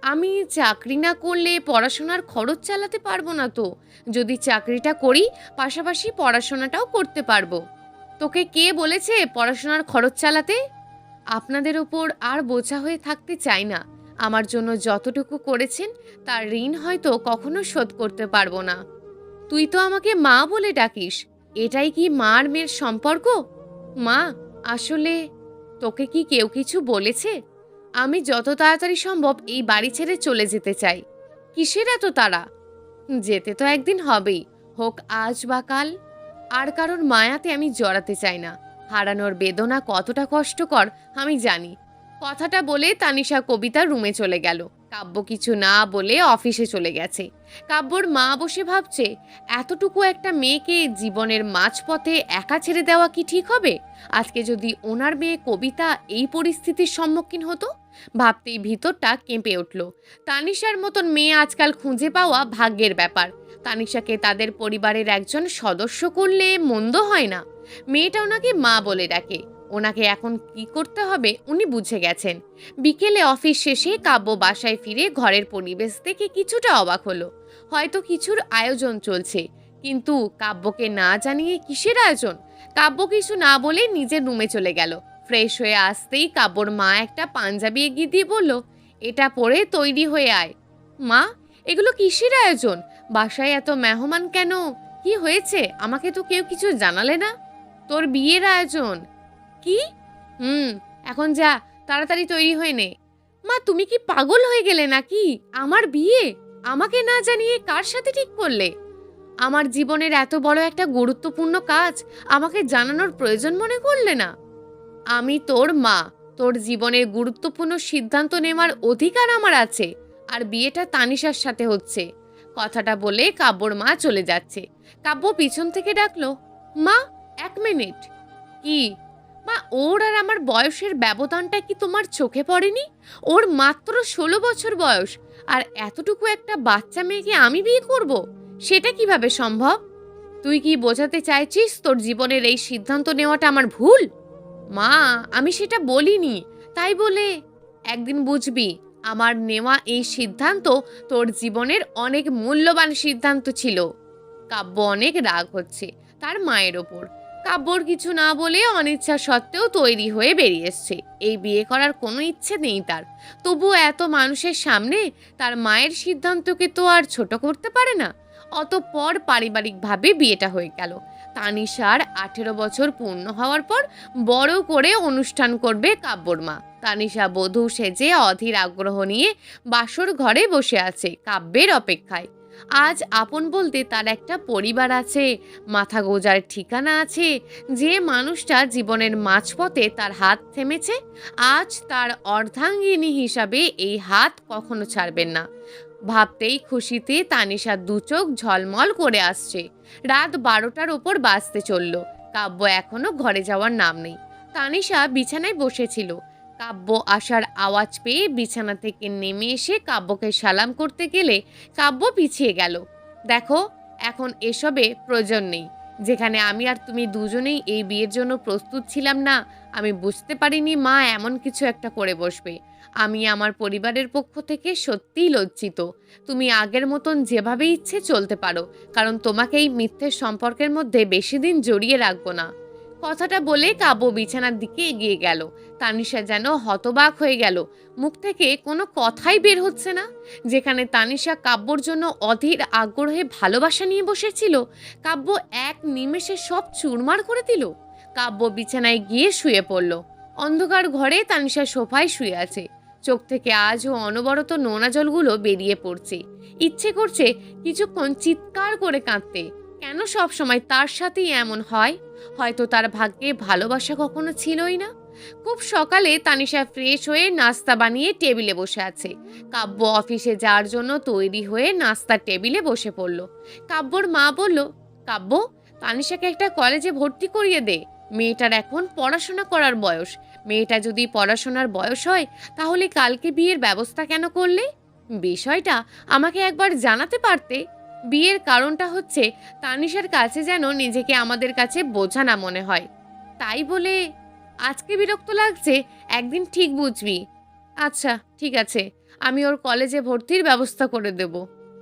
আমি চাকরি না করলে পড়াশোনার খরচ চালাতে পারবো না তো। যদি চাকরিটা করি পাশাপাশি পড়াশোনাটাও করতে পারবো। তোকে কে বলেছে পড়াশোনার খরচ চালাতে? আপনাদের ওপর আর বোঝা হয়ে থাকতে চাই না। আমার জন্য যতটুকু করেছেন তার ঋণ হয়তো কখনো শোধ করতে পারবো না। তুই তো আমাকে মা বলে ডাকিস, এটাই কি মার মেয়ের সম্পর্ক? মা, আসলে তোকে কি কেউ কিছু বলেছে? আমি যত তাড়াতাড়ি সম্ভব এই বাড়ি ছেড়ে চলে যেতে চাই। কিসের এত তাড়া? যেতে তো একদিন হবেই, হোক আজ বা কাল। আর কারোর মায়াতে আমি জড়াতে চাই না। হারানোর বেদনা কতটা কষ্টকর আমি জানি। কথাটা বলে তানিশা কবিতার রুমে চলে গেল। কাব্য কিছু না বলে অফিসে চলে গেছে। কাব্যর মা বসে ভাবছে, এতটুকু একটা মেয়েকে জীবনের মাঝপথে একা ছেড়ে দেওয়া কি ঠিক হবে? আজকে যদি ওনার মেয়ে কবিতা এই পরিস্থিতির সম্মুখীন হতো, ভাবতেই ভিতরটা কেঁপে উঠল। তানিশার মতন মেয়ে আজকাল খুঁজে পাওয়া ভাগ্যের ব্যাপার। তানিশাকে তাদের পরিবারের একজন সদস্য করলে মন্দ হয় না। মেয়েটা ওনাকে মা বলে ডাকে। ওনাকে এখন কি করতে হবে উনি বুঝে গেছেন। বিকেলে অফিস শেষে কাব্য বাসায় ফিরে ঘরের পরিবেশ দেখে কিছুটা অবাক হলো। হয়তো কিছুর আয়োজন চলছে, কিন্তু কাব্যকে না জানিয়ে কিসের আয়োজন? কাব্য কিছু না বলে নিজের রুমে চলে গেল। ফ্রেশ হয়ে আসতেই কাব্যর মা একটা পাঞ্জাবি এগিয়ে দিয়ে বলল, এটা পরে তৈরি হয়ে আয়। মা, এগুলো কিসের আয়োজন? বাসায় এত মেহমান কেন? কি হয়েছে? আমাকে তো কেউ কিছু জানালে না। তোর বিয়ের আয়োজন। কি? হুম, এখন যা, তাড়াতাড়ি তৈরি হয়ে নে। মা, তুমি কি পাগল হয়ে গেলে নাকি? আমার বিয়ে আমাকে না জানিয়ে কার সাথে ঠিক করলে? আমার জীবনের এত বড় একটা গুরুত্বপূর্ণ কাজ আমাকে জানানোর প্রয়োজন মনে করলে না? আমি তোর মা, তোর জীবনের গুরুত্বপূর্ণ সিদ্ধান্ত নেওয়ার অধিকার আমার আছে। আর বিয়েটা তানিশার সাথে হচ্ছে। কথাটা বলে কাব্যর মা চলে যাচ্ছে। কাব্য পিছন থেকে ডাকলো, মা, 1 মিনিট। কি? মা, ওর আর আমার বয়সের ব্যবধানটা কি তোমার চোখে পড়েনি? ওর মাত্র 16 বছর বয়স, আর এতটুকু একটা বাচ্চা মেয়েকে আমি বিয়ে করব? সেটা কিভাবে সম্ভব? তুই কি বোঝাতে চাইছিস তোর জীবনের এই সিদ্ধান্ত নেওয়াটা আমার ভুল? মা, আমি সেটা বলিনি। তাই বলে একদিন বুঝবি, আমার নেওয়া এই সিদ্ধান্ত তোর জীবনের অনেক মূল্যবান সিদ্ধান্ত ছিল। কাব্য অনেক রাগ হচ্ছে তার মায়ের ওপর। কাব্যর কিছু না বলে অনিচ্ছা সত্ত্বেও তৈরি হয়ে বেরিয়ে এসছে। এই বিয়ে করার কোনো ইচ্ছে নেই তার, তবুও এত মানুষের সামনে তার মায়ের সিদ্ধান্তকে তো আর ছোট করতে পারে না। অতঃপর পারিবারিকভাবে বিয়েটা হয়ে গেল। তানিশার 18 বছর পূর্ণ হওয়ার পর বড় করে অনুষ্ঠান করবে কাব্যর মা। তানিশা বধূ সেজে অধীর আগ্রহ নিয়ে বাসর ঘরে বসে আছে কাব্যের অপেক্ষায়। আজ আপন বলতে তার একটা পরিবার আছে, মাথা গোঁজার ঠিকানা আছে। যে মানুষটা জীবনের মাঝপথে তার হাত থেমেছে, আজ তার অর্ধাঙ্গিনী হিসাবে এই হাত কখনো ছাড়বেন না। ভাবতেই খুশিতে তানিশার দু চোখ ঝলমল করে আসছে। রাত 12টার ওপর বাজতে চলল। কাব্য এখনো ঘরে যাওয়ার নাম নেই। তানিশা বিছানায় বসেছিল। কাব্য আসার আওয়াজ পেয়ে বিছানা থেকে নেমে এসে কাব্যকে সালাম করতে গেলে কাব্য পিছিয়ে গেল। দেখো, এখন এসবে প্রয়োজন নেই। যেখানে আমি আর তুমি দুজনেই এই বিয়ের জন্য প্রস্তুত ছিলাম না, আমি বুঝতে পারিনি মা এমন কিছু একটা করে বসবে। আমি আমার পরিবারের পক্ষ থেকে সত্যিই লজ্জিত। তুমি আগের মতন যেভাবে ইচ্ছে চলতে পারো, কারণ তোমাকে এই মিথ্যের সম্পর্কের মধ্যে বেশি দিন জড়িয়ে রাখবো না। কথাটা বলে কাব্য বিছানার দিকে এগিয়ে গেল। তানিশা যেন হতবাক হয়ে গেল। মুখ থেকে কোনো কথাই বের হচ্ছে না। যেখানে তানিশা কাব্যর জন্য অধীর আগ্রহে ভালোবাসা নিয়ে বসেছিল, কাব্য এক নিমেষে সব চুরমার করে দিল। কাব্য বিছানায় গিয়ে শুয়ে পড়ল। অন্ধকার ঘরে তানিশা সোফায় শুয়ে আছে। চোখ থেকে আজও অনবরত নোনা জলগুলো বেরিয়ে পড়ছে। ইচ্ছে করছে কিছুক্ষণ চিৎকার করে কাঁদতে। কেন সব সময় তার সাথেই এমন হয়? হয়তো তার ভাগ্যে ভালোবাসা কখনো ছিলই না। খুব সকালে তানিশা ফ্রেশ হয়ে নাস্তা বানিয়ে টেবিলে বসে আছে। কাব্য অফিসে যাওয়ার জন্য তৈরি হয়ে নাস্তার টেবিলে বসে পড়ল। কাব্যর মা বলল, কাব্য, তানিশাকে একটা কলেজে ভর্তি করিয়ে দে। মেয়েটার এখন পড়াশোনা করার বয়স। মেয়েটা যদি পড়াশোনার বয়স হয়, তাহলে কালকে বিয়ের ব্যবস্থা কেন করলে? বিষয়টা আমাকে একবার জানাতে পারতে। বিয়ের কারণটা হচ্ছে তানিশার কাছে যেন নিজেকে আমাদের কাছে বোঝা না মনে হয়। তাই বলে আজকে বিরক্ত লাগছে, একদিন ঠিক বুঝবি। আচ্ছা, ঠিক আছে, আমি ওর কলেজে ভর্তির ব্যবস্থা করে দেব।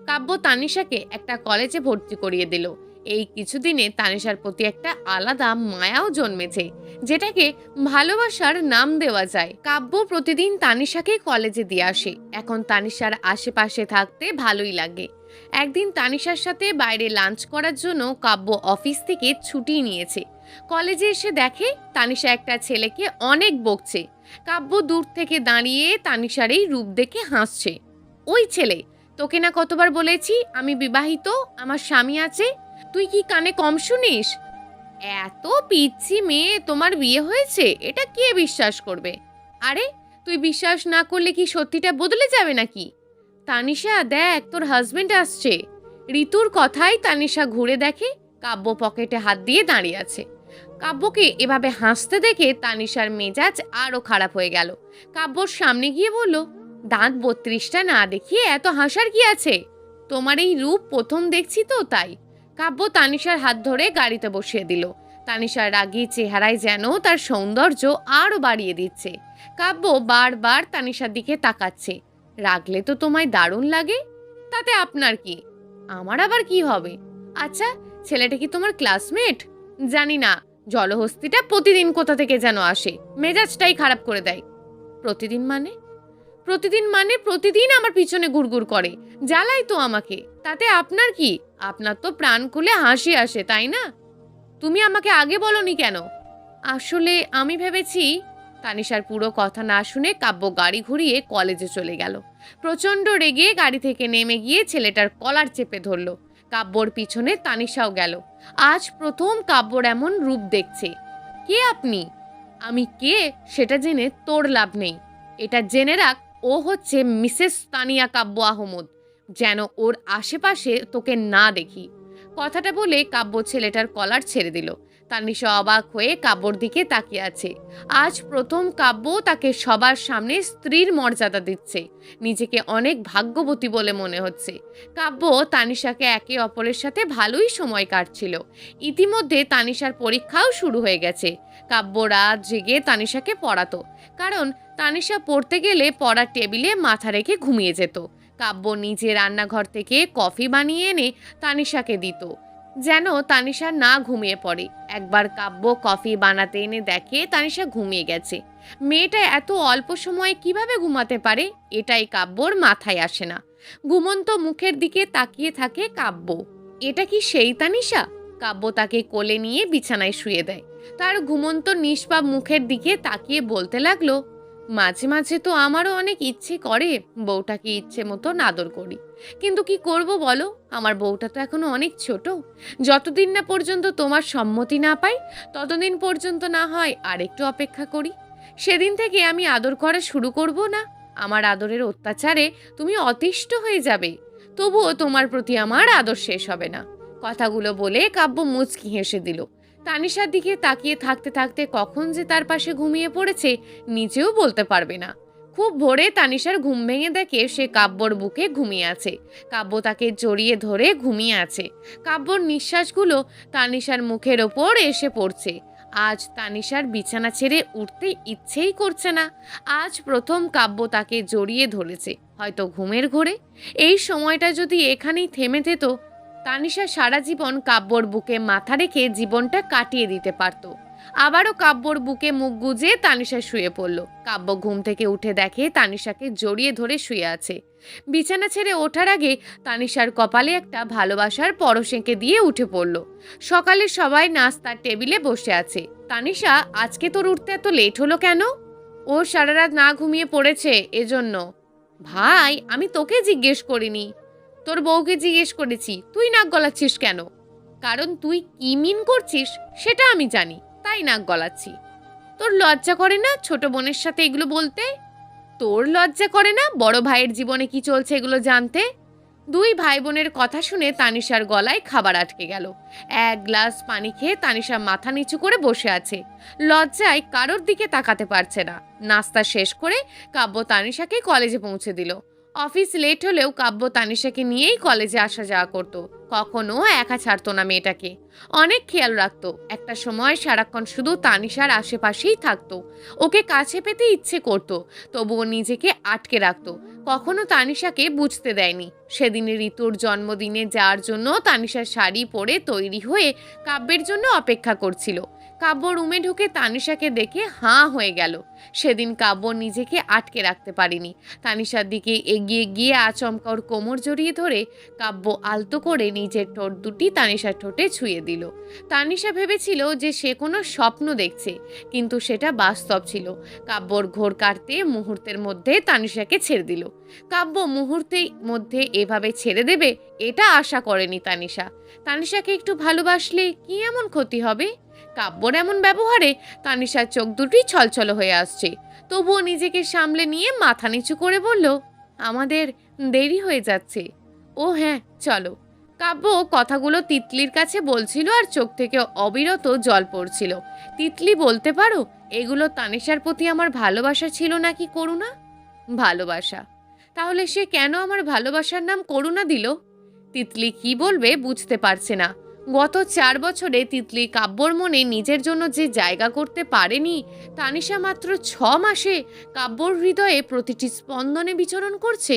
কাব্য তানিশাকে একটা কলেজে ভর্তি করিয়ে দিল। এই কিছুদিনে তানিশার প্রতি একটা আলাদা মায়াও জন্মেছে, যেটাকে ভালোবাসার নাম দেওয়া যায়। কাব্য প্রতিদিন তানিশাকে কলেজে দিয়ে আসে। এখন তানিশার আশেপাশে থাকতে ভালোই লাগে। একদিন তানিশার সাথে বাইরে লাঞ্চ করার জন্য কাব্য অফিস থেকে ছুটি নিয়েছে। কলেজে এসে দেখে তানিশা একটা ছেলেকে অনেক বকছে। কাব্য দূর থেকে দাঁড়িয়ে তানিশার এই রূপ দেখে হাসছে। ওই ছেলে, তোকে না কতবার বলেছি আমি বিবাহিত, আমার স্বামী আছে, তুই কি কানে কম শুনিস? এত পিচ্ছি মেয়ে, তোমার বিয়ে হয়েছে, এটা কে বিশ্বাস করবে? আরে, তুই বিশ্বাস না করলে কি সত্যিটা বদলে যাবে নাকি? তানিশা দেখ, তোর হাজবেন্ড আসছে। ঋতুর কথাই তানিশা ঘুরে দেখে কাব্য পকেটে হাত দিয়ে দাঁড়িয়ে আছে। কাব্যকে এভাবে হাসতে দেখে তানিশার মেজাজ আরো খারাপ হয়ে গেল। কাব্যর সামনে গিয়ে বলল, দাঁত 32টা না দেখিয়ে এত হাসার কি আছে? তোমার এই রূপ প্রথম দেখছি তো, তাই। কাব্য তানিশার হাত ধরে গাড়িতে বসিয়ে দিল। তানিশার রাগী চেহারায় যেন তার সৌন্দর্য আরো বাড়িয়ে দিচ্ছে। কাব্য বারবার তানিশার দিকে তাকাচ্ছে। রাগলে তো তোমায় দারুণ লাগে, তাতে আপনার কি? আমার আবার কি হবে? আচ্ছা, ছেলেটা কি তোমার ক্লাসমেট? জানি না, জলহস্তিটা প্রতিদিন কোথা থেকে যেন আসে, মেজাজটাই খারাপ করে দেয়। প্রতিদিন মানে? প্রতিদিন মানে প্রতিদিন আমার পিছনে ঘুরঘুর করে, জ্বালাই তো আমাকে। তাতে আপনার কি? আপনার তো প্রাণ খুলে হাসি আসে, তাই না? তুমি আমাকে আগে বলনি কেন? আসলে আমি ভেবেছি। তানিশার পুরো কথা না শুনে কাব্য গাড়ি ঘুরিয়ে কলেজে চলে গেল। প্রচণ্ড রেগে গাড়ি থেকে নেমে গিয়ে ছেলেটার কলার চেপে ধরল। কাব্যর পিছনে তানিশাও গেল। আজ প্রথম কাব্যর এমন রূপ দেখছে। কে আপনি? আমি কে সেটা জেনে তোর লাভ নেই। এটা জেনে রাখ, ও হচ্ছে মিসেস তানিয়া কাব্য আহমদ। যেন ওর আশেপাশে তোকে না দেখি। কথাটা বলে কাব্য ছেলেটার কলার ছেড়ে দিল। তানিশা অবাক হয়ে কাব্যর দিকে তাকিয়ে আছে। আজ প্রথম কাব্য তাকে সবার সামনে স্ত্রীর মর্যাদা দিচ্ছে। নিজেকে অনেক ভাগ্যবতী বলে মনে হচ্ছে। কাব্য তানিশাকে একে অপরের সাথে ভালোই সময় কাটছিল। ইতিমধ্যে তানিশার পরীক্ষাও শুরু হয়ে গেছে। কাব্য রাত জেগে তানিশাকে পড়াতো, কারণ তানিশা পড়তে গেলে পড়ার টেবিলে মাথা রেখে ঘুমিয়ে যেত। কাব্য নিজে রান্নাঘর থেকে কফি বানিয়ে এনে তানিশাকে দিত, যেন তানিশা না ঘুমিয়ে পড়ে। একবার কাব্য কফি বানাতে এনে দেখে তানিশা ঘুমিয়ে গেছে। মেয়েটা এত অল্প সময়ে কিভাবে ঘুমাতে পারে, এটাই কাব্যর মাথায় আসে না। ঘুমন্ত মুখের দিকে তাকিয়ে থাকে কাব্য। এটা কি সেই তানিশা? কাব্য তাকে কোলে নিয়ে বিছানায় শুয়ে দেয়। তার ঘুমন্ত নিষ্পাপ মুখের দিকে তাকিয়ে বলতে লাগলো, মাঝে মাঝে তো আমারও অনেক ইচ্ছে করে বউটাকে ইচ্ছে মতো আদর করি, কিন্তু কি করব বলো, আমার বউটা তো এখনো অনেক ছোট। যতদিন না পর্যন্ত তোমার সম্মতি না পাই, ততদিন পর্যন্ত না হয় আর একটু অপেক্ষা করি। সেদিন থেকে আমি আদর করা শুরু করব না। আমার আদরের অত্যাচারে তুমি অতিষ্ঠ হয়ে যাবে, তবুও তোমার প্রতি আমার আদর শেষ হবে না। কথাগুলো বলে কাব্য মুচকি হেসে দিল। তানিশার দিকে তাকিয়ে থাকতে থাকতে কখন যে তার পাশে ঘুমিয়ে পড়েছে নিজেও বলতে পারবে না। খুব ভোরে তানিশার ঘুম ভেঙে দেখে সে কাব্যর বুকে ঘুমিয়ে আছে। কাব্য তাকে জড়িয়ে ধরে ঘুমিয়ে আছে। কাব্যর নিঃশ্বাসগুলো তানিশার মুখের ওপর এসে পড়ছে। আজ তানিশার বিছানা ছেড়ে উঠতে ইচ্ছেই করছে না। আজ প্রথম কাব্য তাকে জড়িয়ে ধরেছে, হয়তো ঘুমের ঘোরে। এই সময়টা যদি এখানেই থেমে যেত, তানিশা সারা জীবন কাব্যর বুকে মাথা রেখে জীবনটা কাটিয়ে দিতে পারত। আবারও কাব্যর বুকে মুখ গুজে তানিশা শুয়ে পড়ল। কাব্য ঘুম থেকে উঠে দেখে তানিশাকে জড়িয়ে ধরে শুয়ে আছে। বিছানা ছেড়ে ওঠার আগে তানিশার কপালে একটা ভালোবাসার পরশ এঁকে দিয়ে উঠে পড়ল। সকালে সবাই নাস্তার টেবিলে বসে আছে। তানিশা, আজকে তোর উঠতে এত লেট হলো কেন? ও সারা রাত না ঘুমিয়ে পড়েছে, এজন্য। ভাই, আমি তোকে জিজ্ঞেস করিনি, তোর বউকে জিজ্ঞেস করেছি। তুই নাক গলাচ্ছিস কেন? কারণ তুই কি মিন করছিস সেটা আমি জানি, তাই নাক গলাচ্ছি। তোর লজ্জা করে না ছোট বোনের সাথে এগুলো বলতে? তোর লজ্জা করে না বড় ভাইয়ের জীবনে কি চলছে এগুলো জানতে? দুই ভাই বোনের কথা শুনে তানিশার গলায় খাবার আটকে গেল। এক গ্লাস পানি খেয়ে তানিশা মাথা নিচু করে বসে আছে। লজ্জায় কারোর দিকে তাকাতে পারছে না। নাস্তা শেষ করে কাব্য তানিশাকে কলেজে পৌঁছে দিল। অফিস লেট হলেও কাব্য তানিশাকে নিয়েই কলেজে আসা যাওয়া করতো। কখনো একা ছাড়তো না মেয়েটাকে, অনেক খেয়াল রাখতো। একটা সময় সারাক্ষণ শুধু তানিশার আশেপাশেই থাকতো। ওকে কাছে পেতে ইচ্ছে করতো, তবুও নিজেকে আটকে রাখতো। কখনো তানিশাকে বুঝতে দেয়নি। সেদিনে ঋতুর জন্মদিনে যাওয়ার জন্য তানিশা শাড়ি পরে তৈরি হয়ে কাব্যের জন্য অপেক্ষা করছিল। কাব্য রুমে ঢুকে তানিশাকে দেখে হাঁ হয়ে গেল। সেদিন কাব্য নিজেকে আটকে রাখতে পারেনি। তানিশার দিকে এগিয়ে গিয়ে আচমকা ওর কোমর জড়িয়ে ধরে কাব্য আলতো করে নিজের ঠোঁট দুটি তানিশার ঠোঁটে ছুঁয়ে দিল। তানিশা ভেবেছিল যে সে কোনো স্বপ্ন দেখছে, কিন্তু সেটা বাস্তব ছিল। কাব্যর ঘোর কাটতে মুহূর্তের মধ্যে তানিশাকে ছেড়ে দিল। কাব্য মুহূর্তের মধ্যে এভাবে ছেড়ে দেবে এটা আশা করেনি তানিশা। তানিশাকে একটু ভালোবাসলে কি এমন ক্ষতি হবে? কাব্যর এমন ব্যবহারে তানিশার চোখ দুটি ছলছল হয়ে আসছে। তবুও নিজেকে সামলে নিয়ে মাথা নিচু করে বলল, আমাদের দেরি হয়ে যাচ্ছে। ও হ্যাঁ, চলো। কাব্য কথাগুলো তিতলির কাছে বলছিল আর চোখ থেকে অবিরত জল পড়ছিল। তিতলি, বলতে পারো এগুলো তানিশার প্রতি আমার ভালোবাসা ছিল নাকি করুণা? ভালোবাসা। তাহলে সে কেন আমার ভালোবাসার নাম করুণা দিল? তিতলি কি বলবে বুঝতে পারছে না। গত 4 বছরে তিতলি কাব্যর মনে নিজের জন্য যে জায়গা করতে পারেনি, তানিশা মাত্র 6 মাসে কাব্যর হৃদয়ে প্রতিটি স্পন্দনে বিচরণ করছে।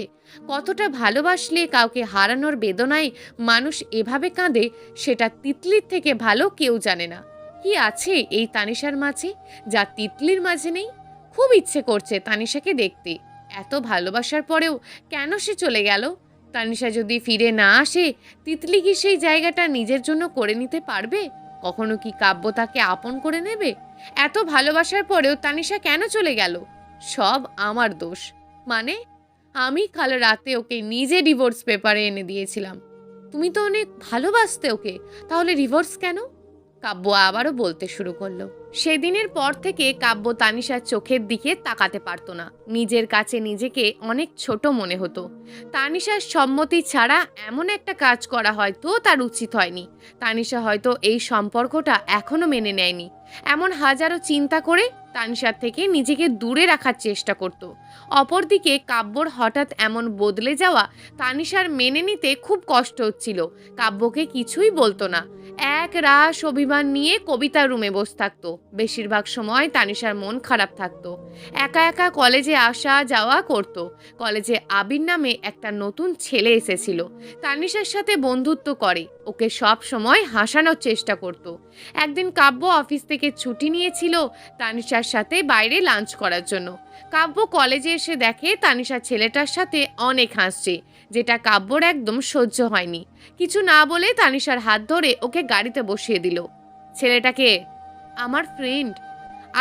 কতটা ভালোবাসলে কাউকে হারানোর বেদনায় মানুষ এভাবে কাঁদে, সেটা তিতলির থেকে ভালো কেউ জানে না। কি আছে এই তানিশার মাঝে যা তিতলির মাঝে নেই? খুব ইচ্ছে করছে তানিশাকে দেখতে। এত ভালোবাসার পরেও কেন সে চলে গেল? তানিশা যদি ফিরে না আসে, তিতলি কি সেই জায়গাটা নিজের জন্য করে নিতে পারবে? কখনো কি কাব্য তাকে আপন করে নেবে? এত ভালোবাসার পরেও তানিশা কেন চলে গেল? সব আমার দোষ। মানে? আমি কাল রাতে ওকে নিজে ডিভোর্স পেপারে এনে দিয়েছিলাম। তুমি তো অনেক ভালোবাসতে ওকে, তাহলে ডিভোর্স কেন? কাব্য আবারও বলতে শুরু করলো। সেদিনের পর থেকে কাব্য তানিশার চোখের দিকে তাকাতে পারতো না। নিজের কাছে নিজেকে অনেক ছোট মনে হতো। তানিশার সম্মতি ছাড়া এমন একটা কাজ করা হয়তো তার উচিত হয়নি। তানিশা হয়তো এই সম্পর্কটা এখনো মেনে নেয়নি। এমন হাজারো চিন্তা করে তানিশার থেকে নিজেকে দূরে রাখার চেষ্টা করত। অপরদিকে কাব্যর হঠাৎ এমন বদলে যাওয়া তানিশার মেনে নিতে খুব কষ্ট হচ্ছিল। কাব্যকে কিছুই বলতো না। এক রাশ অভিমান নিয়ে কবিতার রুমে বসে থাকতো। বেশিরভাগ সময় তানিশার মন খারাপ থাকতো। একা একা কলেজে আসা যাওয়া করত। কলেজে আবির নামে একটা নতুন ছেলে এসেছিল। তানিশার সাথে বন্ধুত্ব করে, ওকে সব সময় হাসানোর চেষ্টা করত। একদিন কাব্য অফিস থেকে ছুটি নিয়েছিল তানিশার সাথে বাইরে লাঞ্চ করার জন্য। কাব্য কলেজে এসে দেখে তানিশা ছেলেটার সাথে অনেক হাসছে, যেটা কাব্যর একদম সহ্য হয়নি। কিছু না বলে তানিশার হাত ধরে ওকে গাড়িতে বসিয়ে দিল। ছেলেটাকে আমার ফ্রেন্ড।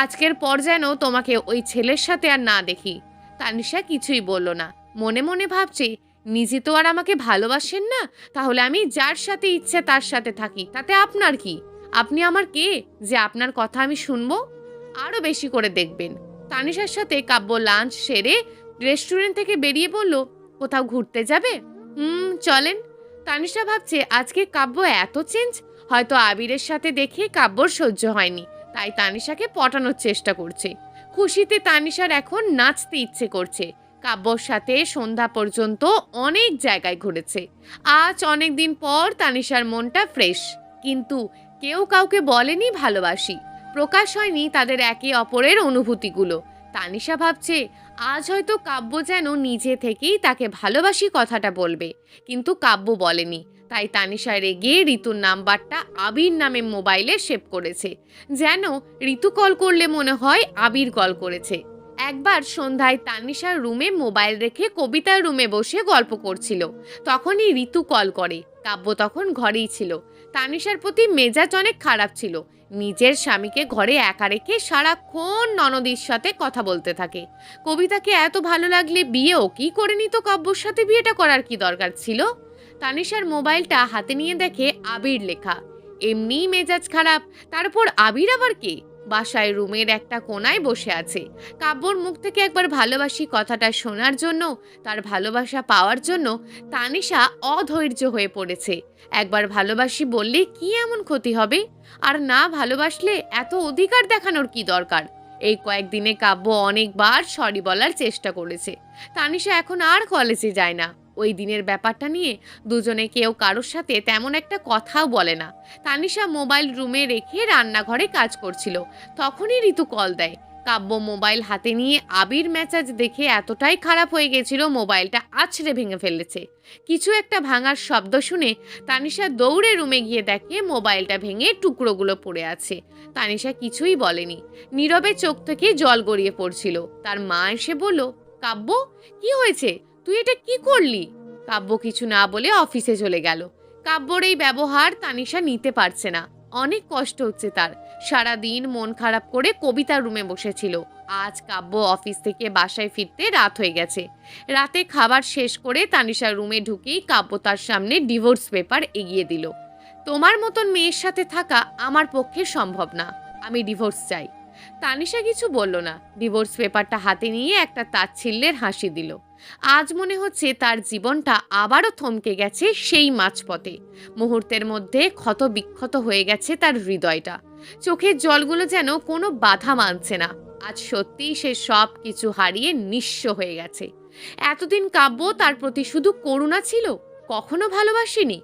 আজকের পর যেন তোমাকে ওই ছেলের সাথে আর না দেখি। তানিশা কিছুই বলল না। মনে মনে ভাবছে, নিজে তো আর আমাকে ভালোবাসেন না, তাহলে আমি যার সাথে ইচ্ছে তার সাথে থাকি, তাতে আপনার কি? আপনি আমার কে যে আপনার কথা আমি শুনবো? আরো বেশি করে দেখবেন। তানিশার সাথে কাব্য লাঞ্চ সেরে রেস্টুরেন্ট থেকে বেরিয়ে বলল, কোথাও ঘুরতে যাবে? চলেন। তানিশা ভাবছে আজকে কাব্য এত চেঞ্জ, হয়তো আবিরের সাথে দেখে কাব্যর সহ্য হয়নি, তাই তানিশাকে পটানোর চেষ্টা করছে। খুশিতে তানিশার এখন নাচতে ইচ্ছে করছে। কাব্যর সাথে সন্ধ্যা পর্যন্ত অনেক জায়গায় ঘুরেছে। আজ অনেক দিন পর তানিশার মনটা ফ্রেশ, কিন্তু কেউ কাউকে বলেনি ভালোবাসি। প্রকাশ হয়নি তাদের একে অপরের অনুভূতিগুলো। তানিশা ভাবছে আজ হয়তো কাব্য যেন নিজে থেকেই তাকে ভালোবাসি কথাটা বলবে, কিন্তু কাব্য বলেনি। তাই তানিশা রেগে ঋতুর নাম্বারটা আবির নামে মোবাইলে সেভ করেছে, যেন ঋতু কল করলে মনে হয় আবির কল করেছে। একবার সন্ধ্যায় তানিশার রুমে মোবাইল রেখে কবিতার রুমে বসে গল্প করছিল, তখনই ঋতু কল করে। কাব্য তখন ঘরেই ছিল। তানিশার প্রতি মেজাজ অনেক খারাপ ছিল। নিজের স্বামীকে ঘরে একা রেখে সারাক্ষণ ননদির সাথে কথা বলতে থাকে। কবিতাকে এত ভালো লাগলে বিয়েও কি করে নিত? কাব্যর সাথে বিয়েটা করার কি দরকার ছিল? তানিশার মোবাইলটা হাতে নিয়ে দেখে আবির লেখা। এমনিই মেজাজ খারাপ, তারপর আবির আবার কে? বাসায় রুমের একটা কোনায় বসে আছে। কাব্যর মুখ থেকে একবার ভালোবাসি কথাটা শোনার জন্য, তার ভালোবাসা পাওয়ার জন্য তানিশা অধৈর্য হয়ে পড়েছে। একবার ভালোবাসি বললে কি এমন ক্ষতি হবে? আর না ভালোবাসলে এত অধিকার দেখানোর কি দরকার? এই কয়েকদিনে কাব্য অনেকবার সরি বলার চেষ্টা করেছে। তানিশা এখন আর কলেজে যায় না। ওই দিনের ব্যাপারটা নিয়ে দুজনে কেউ কারোর সাথে তেমন একটা কথাও বলে না। তানিশা মোবাইল রুমে রেখে রান্নাঘরে কাজ করছিল, তখনই ঋতু কল দেয়। কাব্য মোবাইল হাতে নিয়ে আবির মেজাজ দেখে এতটাই খারাপ হয়ে গেছিল, মোবাইলটা আছড়ে ভেঙে ফেলেছে। কিছু একটা ভাঙার শব্দ শুনে তানিশা দৌড়ে রুমে গিয়ে দেখে মোবাইলটা ভেঙে টুকরোগুলো পড়ে আছে। তানিশা কিছুই বলেনি, নীরবে চোখ থেকে জল গড়িয়ে পড়ছিল। তার মা এসে বলল, কাব্য কি হয়েছে? তুই এটা কি করলি? কাব্য কিছু না বলে অফিসে চলে গেল। কাব্যর এই ব্যবহার তানিশা নিতে পারছে না, অনেক কষ্ট হচ্ছে তার। সারাদিন মন খারাপ করে কবিতার রুমে বসেছিল। আজ কাব্য অফিস থেকে বাসায় ফিরতে রাত হয়ে গেছে। রাতে খাবার শেষ করে তানিশার রুমে ঢুকেই কাব্য তার সামনে ডিভোর্স পেপার এগিয়ে দিল। তোমার মতন মেয়ের সাথে থাকা আমার পক্ষে সম্ভব না, আমি ডিভোর্স চাই। তানিশা কিছু বলল না, ডিভোর্স পেপারটা হাতে নিয়ে একটা তাচ্ছিল্যের হাসি দিল। আজ মনে হচ্ছে তার জীবনটা আবারও থমকে গেছে সেই মাঝপথে। মুহূর্তের মধ্যে ক্ষত বিক্ষত হয়ে গেছে তার হৃদয়টা। চোখের জলগুলো যেন কোনো বাধা মানছে না। আজ সত্যিই সে সব কিছু হারিয়ে নিঃস্ব হয়ে গেছে। এতদিন কাব্য তার প্রতি শুধু করুণা ছিল, কখনো ভালোবাসেনি।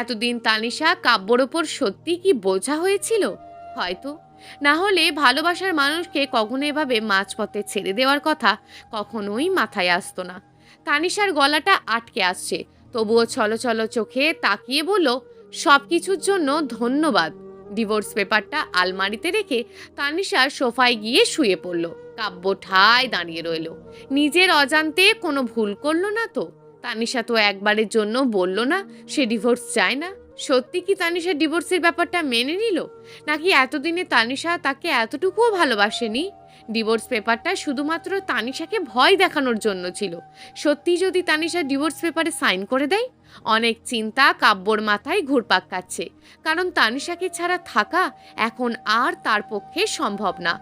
এতদিন তানিশা কাব্যর ওপর সত্যি কি বোঝা হয়েছিল? হয়তো। না হলে ভালোবাসার মানুষকে কখনো এভাবে মাঝপথে ছেড়ে দেওয়ার কথা কখনোই মাথায় আসতো না। তানিশার গলাটা আটকে আসছে, তবুও ছলছল চোখে তাকিয়ে বলল, সব কিছুর জন্য ধন্যবাদ। ডিভোর্স পেপারটা আলমারিতে রেখে তানিশা সোফায় গিয়ে শুয়ে পড়ল। কাব্য ঠায় দাঁড়িয়ে রইল। নিজের অজান্তে কোনো ভুল করলো না তো? তানিশা তো একবারের জন্য বলল না সে ডিভোর্স চায় না। সত্যি কি তানিশা ডিভোর্সের ব্যাপারটা মেনে নিল, নাকি এতদিনে তানিশা তাকে এতটুকুও ভালোবাসেনি? ডিভোর্স পেপারটা শুধুমাত্র তানিশাকে ভয় দেখানোর জন্য ছিল। সত্যি যদি তানিশা ডিভোর্স পেপারে সাইন করে দেয়? অনেক চিন্তা কাব্যর মাথায় ঘুরপাক খাচ্ছে, কারণ তানিশাকে ছাড়া থাকা এখন আর তার পক্ষে সম্ভব না।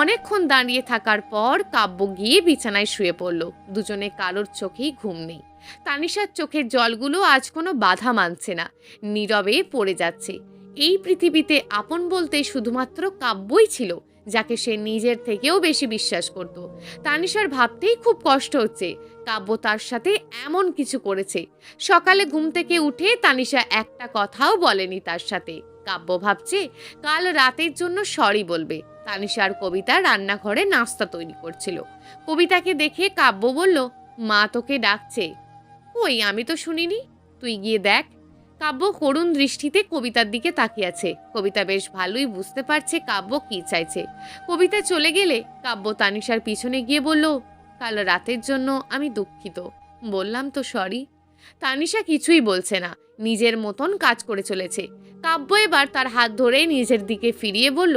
অনেকক্ষণ দাঁড়িয়ে থাকার পর কাব্য গিয়ে বিছানায় শুয়ে পড়ল। দুজনে কারোর চোখেই ঘুম নেই। তানিশার চোখের জলগুলো আজ কোনো বাধা মানছে না, নীরবে পড়ে যাচ্ছে। এই পৃথিবীতে আপন বলতে শুধুমাত্র কাব্যই ছিল, যাকে সে নিজের থেকেও বেশি বিশ্বাস করত। তানিশার ভাবতেই খুব কষ্ট হচ্ছে কাব্য তার সাথে এমন কিছু করেছে। সকালে ঘুম থেকে উঠে তানিশা একটা কথাও বলেনি তার সাথে। কাব্য ভাবছে কাল রাতের জন্য সরি বলবে। তানিশার কবিতা রান্নাঘরে নাস্তা তৈরি করছিল। কবিতাকে দেখে কাব্য বলল, মা তোকে ডাকছে। ওই আমি তো শুনিনি, তুই গিয়ে দেখ। কাব্য করুণ দৃষ্টিতে কবিতার দিকে তাকিয়ে আছে। কবিতা বেশ ভালোই বুঝতে পারছে কাব্য কি চাইছে। কবিতা চলে গেলে কাব্য তানিশার পিছনে গিয়ে বলল, কাল রাতের জন্য আমি দুঃখিত, বললাম তো সরি। তানিশা কিছুই বলছে না, নিজের মতন কাজ করে চলেছে। কাব্য এবার তার হাত ধরে নিজের দিকে ফিরিয়ে বলল,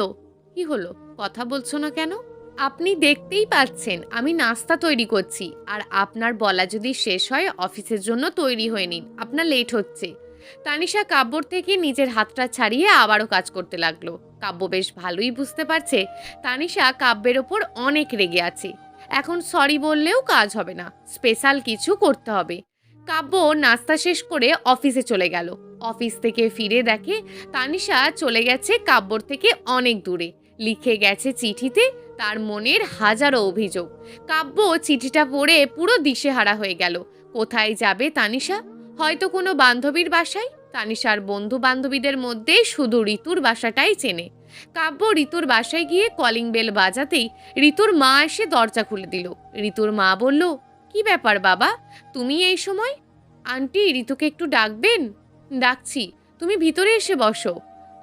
কি হলো, কথা বলছো না কেন? আপনি দেখতেই পাচ্ছেন আমি নাস্তা তৈরি করছি, আর আপনার বলা যদি শেষ হয় অফিসের জন্য তৈরি হয়ে নিন, আপনার লেট হচ্ছে। তানিশা কাব্যর থেকে নিজের হাতটা ছাড়িয়ে আবারও কাজ করতে লাগলো। কাব্য বেশ ভালোই বুঝতে পারছে তানিশা কাব্যের ওপর অনেক রেগে আছে। এখন সরি বললেও কাজ হবে না, স্পেশাল কিছু করতে হবে। কাব্য নাস্তা শেষ করে অফিসে চলে গেল। অফিস থেকে ফিরে দেখে তানিশা চলে গেছে কাব্যর থেকে অনেক দূরে। লিখে গেছে চিঠিতে তার মনের হাজারো অভিযোগ। কাব্য চিঠিটা পড়ে পুরো দিশেহারা হয়ে গেল। কোথায় যাবে তানিশা? হয়তো কোনো বান্ধবীর বাসায়। তানিশার বন্ধু বান্ধবীদের মধ্যে শুধু ঋতুর বাসাটাই চেনে। কাব্য ঋতুর বাসায় গিয়ে কলিং বেল বাজাতেই ঋতুর মা এসে দরজা খুলে দিল। ঋতুর মা বলল, কি ব্যাপার বাবা, তুমি এই সময়? আন্টি, ঋতুকে একটু ডাকবেন? ডাকছি, তুমি ভিতরে এসে বসো।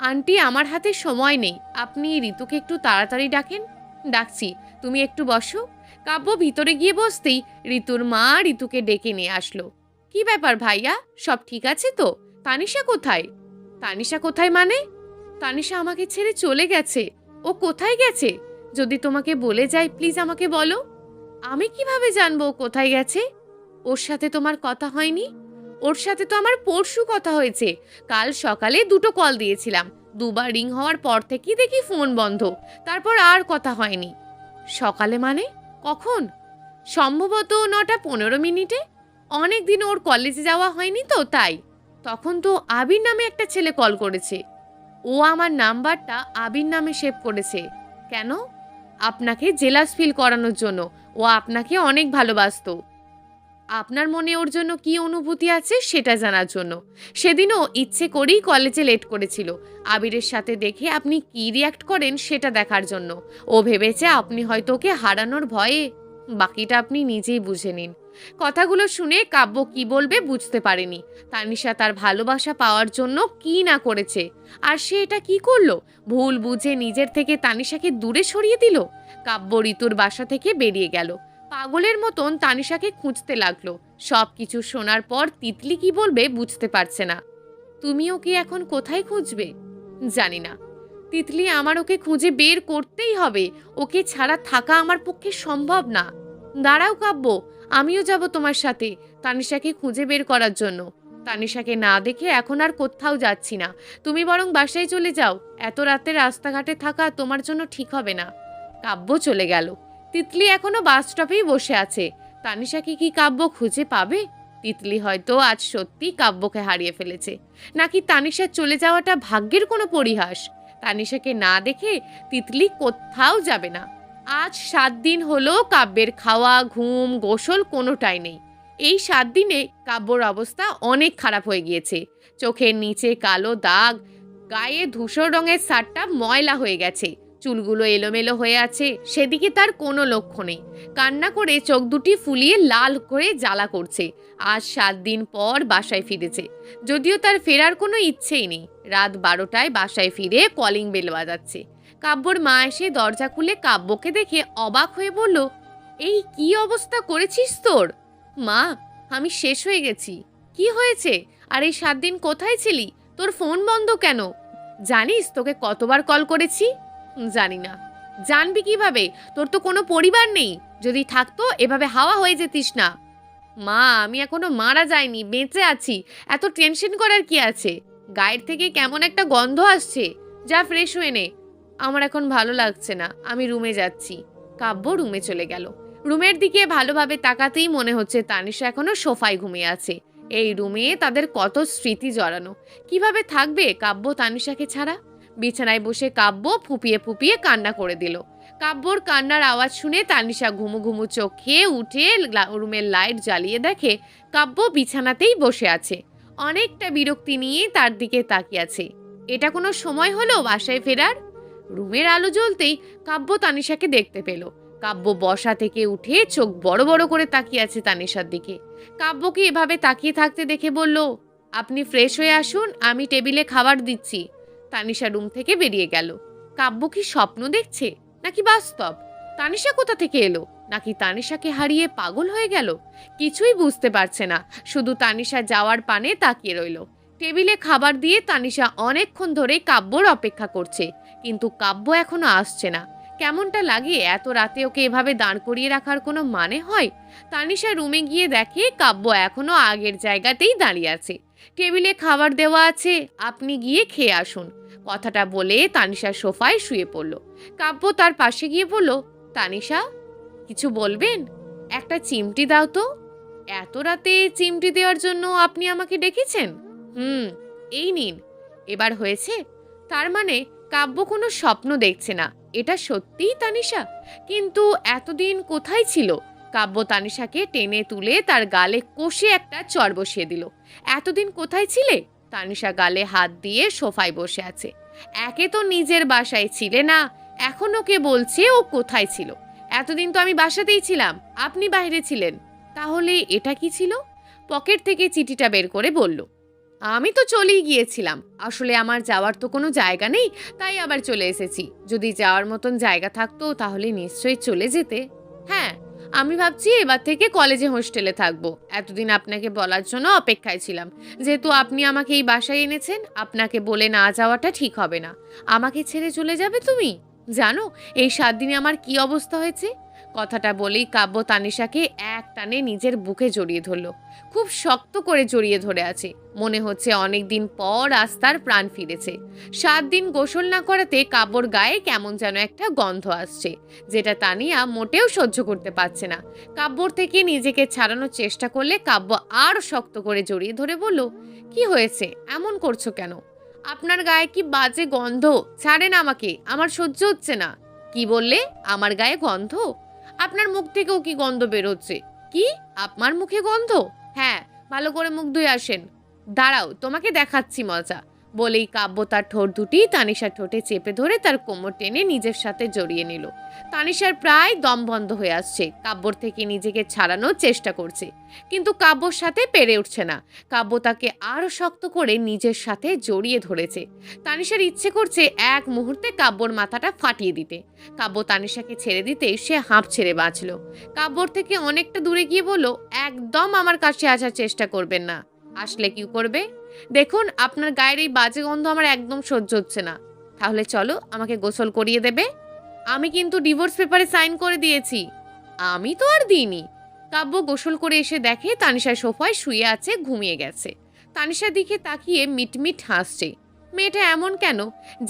আন্টি, আমার হাতে সময় নেই, আপনি ঋতুকে একটু তাড়াতাড়ি ডাকেন। ডাকছি, তুমি একটু বসো। কাব্য ভিতরে গিয়ে বসতেই ঋতুর মা ঋতুকে ডেকে নিয়ে আসলো। কি ব্যাপার ভাইয়া, সব ঠিক আছে তো? তানিশা কোথায়? তানিশা কোথায় মানে? তানিশা আমাকে ছেড়ে চলে গেছে। ও কোথায় গেছে? যদি তোমাকে বলে যাই প্লিজ আমাকে বলো। আমি কিভাবে জানবো ও কোথায় গেছে? ওর সাথে তোমার কথা হয়নি? ওর সাথে তো আমার পরশু কথা হয়েছে। কাল সকালে 2টো কল দিয়েছিলাম, 2বার রিং হওয়ার পর থেকেই দেখি ফোন বন্ধ। তারপর আর কথা হয়নি। সকালে মানে কখন? সম্ভবত 9টা 15 মিনিটে। অনেক দিন ওর কলেজে যাওয়া হয়নি তো তাই। তখন তো আবির নামে একটা ছেলে কল করেছে। ও আমার নাম্বারটা আবির নামে সেভ করেছে। কেন? আপনাকে জেলাস ফিল করানোর জন্য। ও আপনাকে অনেক ভালোবাসতো। আপনার মনে ওর জন্য কি অনুভূতি আছে সেটা জানার জন্য। সেদিনও ইচ্ছে করেই কলেজে লেট করেছিল, আবিরের সাথে দেখে আপনি কি রিয়াক্ট করেন সেটা দেখার জন্য। ও ভেবেছে আপনি হয়তো ওকে হারানোর ভয়ে। বাকিটা আপনি নিজেই বুঝে নিন। কথাগুলো শুনে কাব্য কি বলবে বুঝতে পারেনি। তানিশা তার ভালোবাসা পাওয়ার জন্য কি না করেছে, আর সে এটা কি করলো? ভুল বুঝে নিজের থেকে তানিশাকে দূরে সরিয়ে দিল। কাব্য ঋতুর বাসা থেকে বেরিয়ে গেল। পাগলের মতন তানিশাকে খুঁজতে লাগলো। সব কিছু শোনার পর তিতলি কি বলবে বুঝতে পারছে না। তুমি ওকে এখন কোথায় খুঁজবে? জানি না তিতলি, আমার ওকে খুঁজে বের করতেই হবে। ওকে ছাড়া থাকা আমার পক্ষে সম্ভব না। দাঁড়াও কাব্য, আমিও যাব তোমার সাথে তানিশাকে খুঁজে বের করার জন্য। তানিশাকে না দেখে এখন আর কোথাও যাচ্ছি না। তুমি বরং বাসায় চলে যাও, এত রাতে রাস্তাঘাটে থাকা তোমার জন্য ঠিক হবে না। কাব্য চলে গেল। তিতলি এখনো বাস স্টপেই বসে আছে। তানিশাকে কি কাব্য খুঁজে পাবে? তিতলি হয়তো আজ সত্যি কাব্যকে হারিয়ে ফেলেছে, নাকি তানিশার চলে যাওয়াটা ভাগ্যের কোনো পরিহাস। তানিশাকে না দেখে তিতলি কোথাও যাবে না। আজ 7 দিন হলো কাব্যের খাওয়া, ঘুম, গোসল কোনোটাই নেই। এই 7 দিনে কাব্যর অবস্থা অনেক খারাপ হয়ে গিয়েছে। চোখের নিচে কালো দাগ, গায়ে ধূসর রঙের শার্টটা ময়লা হয়ে গেছে, চুলগুলো এলোমেলো হয়ে আছে, সেদিকে তার কোনো লক্ষ্য নেই। কান্না করে চোখ দুটি ফুলিয়ে লাল করে জ্বালা করছে। আজ 7 দিন পর বাসায় ফিরেছে, যদিও তার ফেরার কোনো ইচ্ছেই নেই। রাত 12টায় বাসায় ফিরে কলিং বেল বাজাচ্ছে। কাব্যর মা এসে দরজা খুলে কাব্যকে দেখে অবাক হয়ে বলল, এই কি অবস্থা করেছিস তোর? মা, আমি শেষ হয়ে গেছি। কি হয়েছে? আর এই 7 দিন কোথায় ছিলি? তোর ফোন বন্ধ কেন? জানিস তোকে কতবার কল করেছি? জানি না। জানবি কিভাবে? তোর তো কোনো পরিবার নেই। যদি থাকতো এভাবে হাওয়া হয়ে যেতিস না। মা, আমি এখনো মারা যাইনি, বেঁচে আছি। এত টেনশন করার কি আছে? গায়ের থেকে কেমন একটা গন্ধ আসছে, যা ফ্রেশ হয়ে নে। আমার এখন ভালো লাগছে না, আমি রুমে যাচ্ছি। কাব্য রুমে চলে গেল। রুমের দিকে ভালোভাবে তাকাতেই মনে হচ্ছে তানিশা এখনো সোফায় ঘুমিয়ে আছে। এই রুমে তাদের কত স্মৃতি জড়ানো। কিভাবে থাকবে কাব্য তানিশাকে ছাড়া? বিছানায় বসে কাব্য ফুপিয়ে ফুপিয়ে কান্না করে দিল। কাব্যর কান্নার আওয়াজ শুনে তানিশা ঘুমু ঘুমু চোখে উঠে রুমের লাইট জ্বালিয়ে দেখে কাব্য বিছানাতেই বসে আছে, অনেকটা বিরক্তি নিয়ে তার দিকে তাকিয়ে আছে। এটা কোনো সময় হলো বাসায় ফেরার? রুমের আলো জ্বলতেই কাব্য তানিশাকে দেখতে পেল। কাব্য বসা থেকে উঠে চোখ বড় বড় করে তাকিয়ে আছে তানিশার দিকে। কাব্যকে এভাবে তাকিয়ে থাকতে দেখে বলল, আপনি ফ্রেশ হয়ে আসুন, আমি টেবিলে খাবার দিচ্ছি। তানিশা রুম থেকে বেরিয়ে গেল। কাব্য কি স্বপ্ন দেখছে নাকি বাস্তব? তানিশা কোথা থেকে এলো? নাকি তানিশাকে হারিয়ে পাগল হয়ে গেল? কিছুই বুঝতে পারছে না, শুধু তানিশা যাওয়ার পানে তাকিয়ে রইল। টেবিলে খাবার দিয়ে তানিশা অনেকক্ষণ ধরে কাব্যর অপেক্ষা করছে, কিন্তু কাব্য এখনো আসছে না। কেমনটা লাগে এত রাতে ওকে এভাবে দাঁড় করিয়ে রাখার কোনো মানে হয়? তানিশা রুমে গিয়ে দেখে কাব্য এখনো আগের জায়গাতেই দাঁড়িয়ে আছে। টেবিলে খাবার দেওয়া আছে, আপনি গিয়ে খেয়ে আসুন। কথাটা বলে তানিশা সোফায় শুয়ে পড়ল। কাব্য তার পাশে গিয়ে বলল, তানিশা, কিছু বলবেন? একটা চিমটি দাও তো। এত রাতে চিমটি দেওয়ার জন্য আপনি আমাকে ডেকেছেন? হুম, এই নিন। এবার হয়েছে? তার মানে কাব্য কোনো স্বপ্ন দেখছে না, এটা সত্যিই তানিশা। কিন্তু এতদিন কোথায় ছিল? কাব্য তানিশাকে টেনে তুলে তার গালে কষে একটা চড় বসিয়ে দিল। এতদিন কোথায় ছিলে? তানিশা গালে হাত দিয়ে সোফায় বসে আছে। একে তো নিজের বাসায় ছিলে না, এখন ওকে বলছে ও কোথায় ছিল। এতদিন তো আমি বাসাতেই ছিলাম, আপনি বাইরে ছিলেন। তাহলে এটা কি ছিল? পকেট থেকে চিঠিটা বের করে বলল, আমি তো চলেই গিয়েছিলাম। আসলে আমার যাওয়ার তো কোনো জায়গা নেই, তাই আবার চলে এসেছি। যদি যাওয়ার মতন জায়গা থাকতো তাহলে নিশ্চয়ই চলে যেতে। হ্যাঁ, আমি ভাবছি এবার থেকে কলেজে হোস্টেলে থাকবো। এতদিন আপনাকে বলার জন্য অপেক্ষায় ছিলাম। যেহেতু আপনি আমাকে এই বাসায় এনেছেন, আপনাকে বলে না যাওয়াটা ঠিক হবে না। আমাকে ছেড়ে চলে যাবে তুমি? জানো এই 7 দিনে আমার কি অবস্থা হয়েছে? কথাটা বলেই কাব্য তানিশাকে এক টানে নিজের বুকে জড়িয়ে ধরল। খুব শক্ত করে জড়িয়ে ধরে আছে। মনে হচ্ছে অনেক দিন পর আজ তার প্রাণ ফিরেছে। 7 দিন গোসল না করাতে কাব্যর গায়ে কেমন যেন একটা গন্ধ আসছে, যেটা তানিয়া মোটেও সহ্য করতে পারছে না। কাব্যর থেকে নিজেকে ছাড়ানোর চেষ্টা করলে কাব্য আরও শক্ত করে জড়িয়ে ধরে বলল, কি হয়েছে, এমন করছো কেন? আপনার গায়ে কি বাজে গন্ধ, ছাড়েন আমাকে, আমার সহ্য হচ্ছে না। কি বললে? আমার গায়ে গন্ধ? আপনার মুখ থেকেও কি গন্ধ বেরোচ্ছে? কি, আপনার মুখে গন্ধ? হ্যাঁ, ভালো করে মুখ ধুয়ে আসেন। দাঁড়াও, তোমাকে দেখাচ্ছি মজা। বলেই কাব্য তার ঠোঁট দুটি তানিশার ঠোঁটে চেপে ধরে তার কোমর টেনে নিজের সাথে জড়িয়ে নিল। তানিশার প্রায় দম বন্ধ হয়ে আসছে। কাব্যর থেকে নিজেকে ছাড়ানোর চেষ্টা করছে, কিন্তু কাব্যর সাথে পেরে উঠছে না। কাব্য তাকে আরো শক্ত করে নিজের সাথে জড়িয়ে ধরেছে। তানিশার ইচ্ছে করছে এক মুহূর্তে কাব্যর মাথাটা ফাটিয়ে দিতে। কাব্য তানিশাকে ছেড়ে দিতে সে হাঁপ ছেড়ে বাঁচল। কাব্যর থেকে অনেকটা দূরে গিয়ে বলল, একদম আমার কাছে আসার চেষ্টা করবেন না। আসলে কি করবে? দেখুন, আপনার গায়ের এই বাজে গন্ধ আমার একদম সহ্য হচ্ছে না। তাহলে চলো, আমাকে গোসল করিয়ে দেবে। আমি কিন্তু ডিভোর্স পেপারে সাইন করে দিয়েছি। আমি তো আর দিইনি। কাব্য গোসল করে এসে দেখে তানিশা সোফায় শুয়ে আছে, ঘুমিয়ে গেছে। তানিশার দিকে তাকিয়ে মিটমিট হাসছে। মেয়েটা এমন কেন,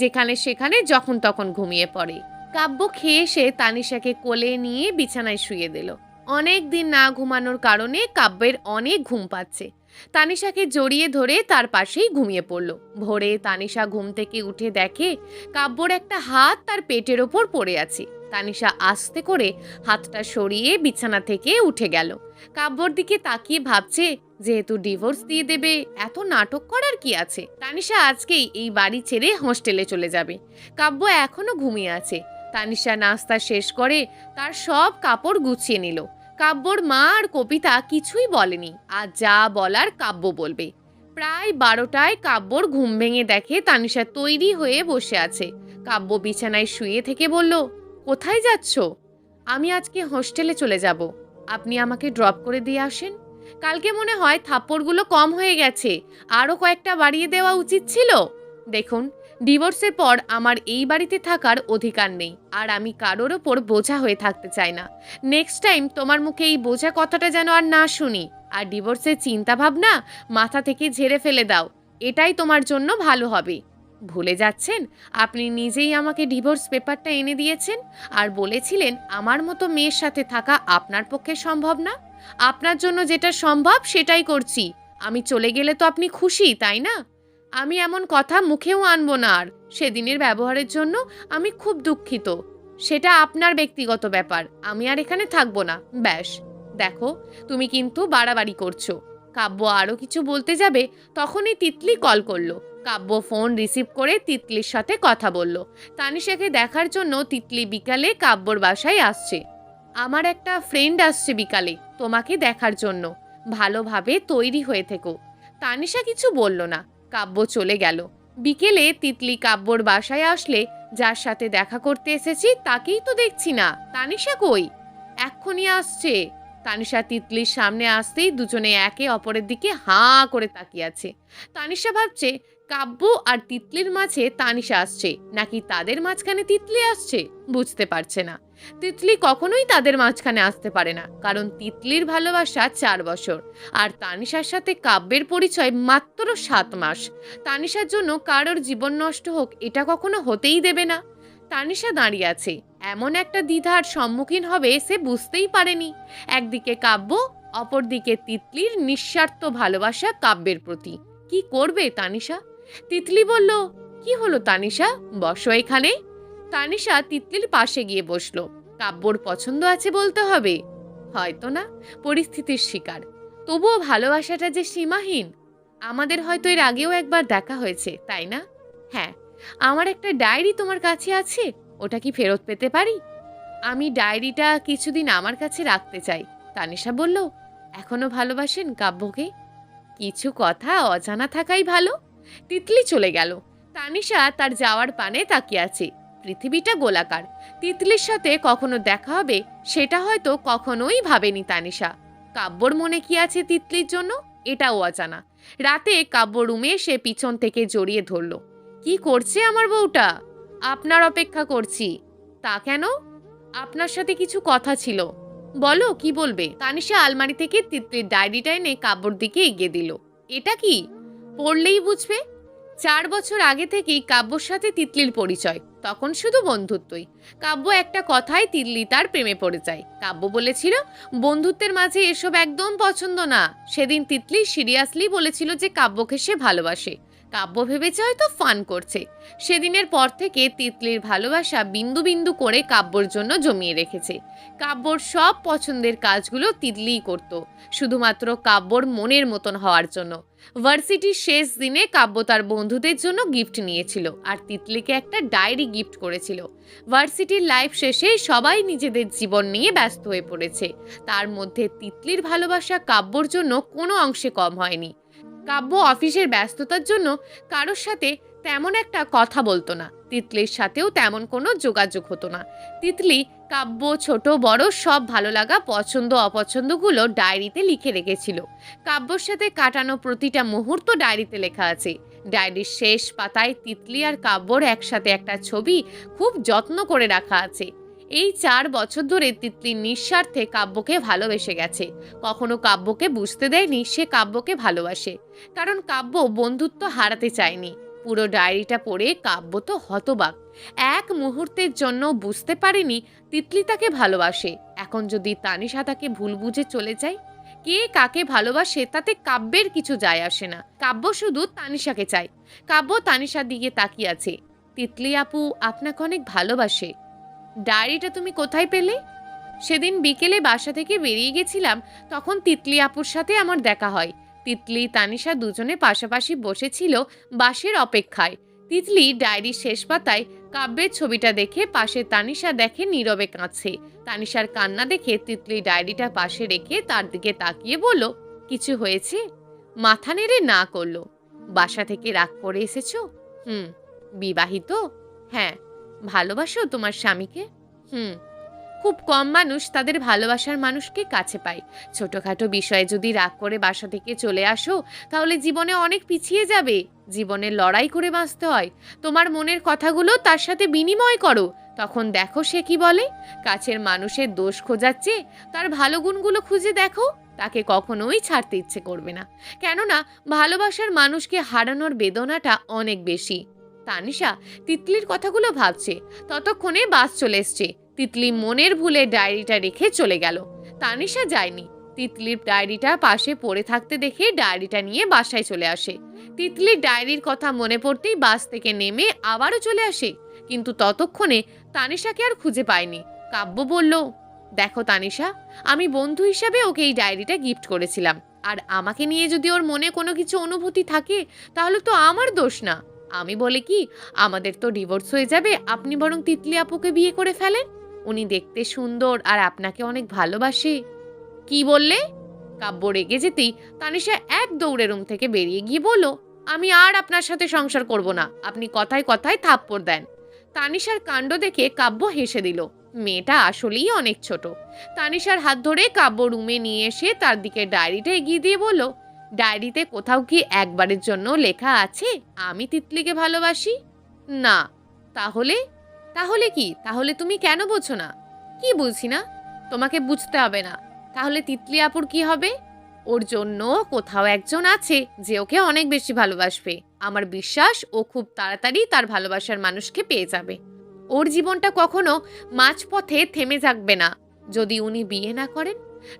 যেখানে সেখানে যখন তখন ঘুমিয়ে পড়ে। কাব্য খেয়ে এসে তানিশাকে কোলে নিয়ে বিছানায় শুয়ে দিল। অনেক দিন না ঘুমানোর কারণে কাব্যের অনেক ঘুম পাচ্ছে। তানিশাকে জড়িয়ে ধরে তার পাশেই ঘুমিয়ে পড়ল। ভোরে তানিশা ঘুম থেকে উঠে দেখে কাব্যর একটা হাত তার পেটের ওপর পড়ে আছে। তানিশা আস্তে করে হাতটা সরিয়ে বিছানা থেকে উঠে গেল। কাব্যর দিকে তাকিয়ে ভাবছে, যেহেতু ডিভোর্স দিয়ে দেবে, এত নাটক করার কি আছে। তানিশা আজকেই এই বাড়ি ছেড়ে হোস্টেলে চলে যাবে। কাব্য এখনো ঘুমিয়ে আছে। তানিশা নাস্তা শেষ করে তার সব কাপড় গুছিয়ে নিল। কাব্যর মা আর কবিতা কিছুই বলেনি, আর যা বলার কাব্য বলবে। প্রায় 12টায় কাব্যর ঘুম ভেঙে দেখে তানিশা তৈরি হয়ে বসে আছে। কাব্য বিছানায় শুয়ে থেকে বলল, কোথায় যাচ্ছ? আমি আজকে হোস্টেলে চলে যাব। আপনি আমাকে ড্রপ করে দিয়ে আসেন। কালকে মনে হয় থাপ্পড়গুলো কম হয়ে গেছে, আরও কয়েকটা বাড়িয়ে দেওয়া উচিত ছিল। দেখুন, ডিভোর্সের পর আমার এই বাড়িতে থাকার অধিকার নেই, আর আমি কারোর ওপর বোঝা হয়ে থাকতে চাই না। নেক্সট টাইম তোমার মুখে এই বোঝা কথাটা যেন আর না শুনি। আর ডিভোর্সের চিন্তা ভাবনা মাথা থেকে ঝেড়ে ফেলে দাও, এটাই তোমার জন্য ভালো হবে। ভুলে যাচ্ছেন, আপনি নিজেই আমাকে ডিভোর্স পেপারটা এনে দিয়েছেন, আর বলেছিলেন আমার মতো মেয়ের সাথে থাকা আপনার পক্ষে সম্ভব না। আপনার জন্য যেটা সম্ভব সেটাই করছি। আমি চলে গেলে তো আপনি খুশি, তাই না? আমি এমন কথা মুখেও আনবো না আর। সেদিনের ব্যবহারের জন্য আমি খুব দুঃখিত। সেটা আপনার ব্যক্তিগত ব্যাপার, আমি আর এখানে থাকবো না। ব্যাস। দেখো, তুমি কিন্তু বাড়াবাড়ি করছো। কাব্য আরও কিছু বলতে যাবে, তখনই তিতলি কল করলো। কাব্য ফোন রিসিভ করে তিতলির সাথে কথা বলল। তানিশাকে দেখার জন্য তিতলি বিকালে কাব্যর বাসায় আসছে। আমার একটা ফ্রেন্ড আসছে বিকালে তোমাকে দেখার জন্য, ভালোভাবে তৈরি হয়ে থেকো। তানিশা কিছু বলল না। কাব্য চলে গেল। বিকেলে তিতলি কাব্যর বাসায় আসলে যার সাথে দেখা করতে এসেছি তাকেই তো দেখছি না। তানিশা কই? এক্ষুনি আসছে। তানিশা তিতলির সামনে আসতেই দুজনে একে অপরের দিকে হাঁ করে তাকিয়ে আছে। তানিশা ভাবছে কাব্য আর তিতলির মাঝে তানিশা আসছে নাকি তাদের মাঝখানে তিতলি আসছে বুঝতে পারছে না। তিতলি কখনোই তাদের মাঝখানে আসতে পারে না, কারণ তিতলির ভালোবাসা 4 বছর আর তানিশার সাথে কাব্যের পরিচয় মাত্র 7 মাস। তানিশার জন্য কারোর জীবন নষ্ট হোক এটা কখনো হতেই দেবে না। তানিশা দাঁড়িয়ে আছে, এমন একটা দ্বিধার সম্মুখীন হবে সে বুঝতেই পারেনি। একদিকে কাব্য, অপরদিকে তিতলির নিঃস্বার্থ ভালোবাসা কাব্যের প্রতি। কি করবে তানিশা? তিতলি বলল, কি হলো তানিশা, বসো এখানে। তানিশা তিতলির পাশে গিয়ে বসলো। কাব্যর পছন্দ আছে বলতে হবে? হয়তো না, পরিস্থিতির শিকার। তবুও ভালোবাসাটা যে সীমাহীন। আমাদের হয়তো এর আগেও একবার দেখা হয়েছে, তাই না? হ্যাঁ। আমার একটা ডায়েরি তোমার কাছে আছে, ওটা কি ফেরত পেতে পারি? আমি ডায়েরিটা কিছুদিন আমার কাছে রাখতে চাই। তানিশা বলল, এখনো ভালোবাসেন কাব্যকে? কিছু কথা অজানা থাকাই ভালো। তিতলি চলে গেল। তানিশা তার যাওয়ার পানে তাকিয়ে আছে। পৃথিবীটা গোলাকার। তিতলির সাথে কখনো দেখা হবে সেটা হয়তো কখনোই ভাবেনি তানিশা। কাব্যর মনে কি আছে তিতলির জন্য এটাও অজানা। রাতে কাব্য রুমে এসে পিছন থেকে জড়িয়ে ধরল। কি করছে আমার বউটা? আপনার অপেক্ষা করছি। তা কেন? আপনার সাথে কিছু কথা ছিল। বলো, কি বলবে? তানিশা আলমারি থেকে তিতলির ডায়েরিটা এনে কাব্যর দিকে এগিয়ে দিল। এটা কি? পড়লেই বুঝবে। 4 বছর আগে থেকেই কাব্যর সাথে তিতলির পরিচয়, তখন শুধু বন্ধুত্বই। কাব্য একটা কথায় তিতলি তার প্রেমে পড়ে যায়। কাব্য বলেছিল বন্ধুত্বের মাঝে এসব একদম পছন্দ না। সেদিন তিতলি সিরিয়াসলি বলেছিল যে কাব্যকে সে ভালোবাসে। কাব্য ভেবেছে হয়তো ফান করছে। সেদিনের পর থেকে তিতলির ভালোবাসা বিন্দু বিন্দু করে কাব্যর জন্য জমিয়ে রেখেছে। কাব্যর সব পছন্দের কাজগুলো তিতলিই করত, শুধুমাত্র কাব্যর মনের মতন হওয়ার জন্য। ভার্সিটির শেষ দিনে কাব্য তার বন্ধুদের জন্য গিফট নিয়েছিল আর তিতলিকে একটা ডায়েরি গিফট করেছিল। ভার্সিটির লাইফ শেষে সবাই নিজেদের জীবন নিয়ে ব্যস্ত হয়ে পড়েছে, তার মধ্যে তিতলির ভালোবাসা কাব্যর জন্য কোনো অংশে কম হয়নি। কাব্য অফিসের ব্যস্ততার জন্য কারোর সাথে তেমন একটা কথা বলতো না। তিতলির সাথেও তেমন কোনো যোগাযোগ হতো না। তিতলি কাব্য ছোট বড় সব ভালো লাগা পছন্দ অপছন্দগুলো ডায়েরিতে লিখে রেখেছিল। কাব্যর সাথে কাটানো প্রতিটা মুহূর্ত ডায়েরিতে লেখা আছে। ডায়েরির শেষ পাতায় তিতলি আর কাব্যর একসাথে একটা ছবি খুব যত্ন করে রাখা আছে। এই 4 বছর ধরে তিতলি নিঃস্বার্থে কাব্যকে ভালোবেসে গেছে। কখনো কাব্যকে বুঝতে দেয়নি সে কাব্যকে ভালোবাসে, কারণ কাব্য বন্ধুত্ব হারাতে চায়নি। পুরো ডায়েরিটা পড়ে কাব্য তো হতবাক। এক মুহূর্তের জন্য বুঝতে পারেনি তিতলি তাকে ভালোবাসে। এখন যদি তানিশা তাকে ভুল বুঝে চলে যায়, কে কাকে ভালোবাসে তাতে কাব্যের কিছু যায় আসে না। কাব্য শুধু তানিশাকে চায়। কাব্য তানিশার দিকে তাকিয়ে আছে। তিতলি আপু আপনাকে অনেক ভালোবাসে। ডায়েরিটা তুমি কোথায় পেলে? সেদিন বিকেলে বাসা থেকে বেরিয়ে গেছিলাম, তখন তিতলি আপুর সাথে আমার দেখা হয়। তিতলি তানিশা দুজনে পাশাপাশি বসেছিল বাসের অপেক্ষায়। তিতলি ডায়েরির শেষ পাতায় কাব্যের ছবিটা দেখে পাশে তানিশা দেখে নীরবে কাঁদছে। তানিশার কান্না দেখে তিতলি ডায়েরিটা পাশে রেখে তার দিকে তাকিয়ে বলল, কিছু হয়েছে? মাথা নেড়ে না করলো। বাসা থেকে রাগ করে এসেছো? হুম। বিবাহিত? হ্যাঁ। ভালোবাসো তোমার স্বামীকে? হুম। খুব কম মানুষ তাদের ভালোবাসার মানুষকে কাছে পায়। ছোটখাটো বিষয়ে যদি রাগ করে বাসা থেকে চলে আসো তাহলে জীবনে অনেক পিছিয়ে যাবে। জীবনে লড়াই করে বাঁচতে হয়। তোমার মনের কথাগুলো তার সাথে বিনিময় করো, তখন দেখো সে কি বলে। কাছের মানুষের দোষ খোঁজাচ্ছে, তার ভালো গুণগুলো খুঁজে দেখো। তাকে কখনোই ছাড়তে ইচ্ছে করবে না, কেননা ভালোবাসার মানুষকে হারানোর বেদনাটা অনেক বেশি। তানিশা তিতলির কথাগুলো ভাবছে। ততক্ষণে বাস চলে এসছে। তিতলি মনের ভুলে ডায়েরিটা রেখে চলে গেল। তানিশা যায়নি। তিতলির ডায়েরিটা পাশে পড়ে থাকতে দেখে ডায়েরিটা নিয়ে বাসায় চলে আসে। তিতলির ডায়েরির কথা মনে পড়তেই বাস থেকে নেমে আবারও চলে আসে, কিন্তু ততক্ষণে তানিশাকে আর খুঁজে পায়নি। কাব্য বলল, দেখো তানিশা, আমি বন্ধু হিসাবে ওকে এই ডায়েরিটা গিফট করেছিলাম, আর আমাকে নিয়ে যদি ওর মনে কোনো কিছু অনুভূতি থাকে তাহলে তো আমার দোষ না। আমি বলে কি, আমাদের তো ডিভোর্স হয়ে যাবে, আপনি বরং তিতলি আপুকে বিয়ে করে ফেলেন। উনি দেখতে সুন্দর আর আপনাকে অনেক ভালোবাসে। কি বললে? কাব্য রেগে যেতেই তানিশা এক দৌড়ে রুম থেকে বেরিয়ে গিয়ে বলল, আমি আর আপনার সাথে সংসার করব না। আপনি কথায় কথায় থাপ্পড় দেন। তানিশার কাণ্ড দেখে কাব্য হেসে দিল। মেয়েটা আসলেই অনেক ছোট। তানিশার হাত ধরে কাব্য রুমে নিয়ে এসে তার দিকে ডায়েরিটা এগিয়ে দিয়ে বলল, ডায়েরিতে কোথাও কি একবারের জন্য লেখা আছে আমি তিতলিকে ভালোবাসি? না। তাহলে? তাহলে কি? তাহলে তুমি কেন বোঝো না? কি বুঝি না? তোমাকে বুঝতে হবে না। তাহলে তিতলি আপুর কি হবে? ওর জন্য কোথাও একজন আছে যে ওকে অনেক বেশি ভালোবাসবে। আমার বিশ্বাস ও খুব তাড়াতাড়ি তার ভালোবাসার মানুষকে পেয়ে যাবে। ওর জীবনটা কখনো মাঝপথে থেমে থাকবে না। যদি উনি বিয়ে না করেন,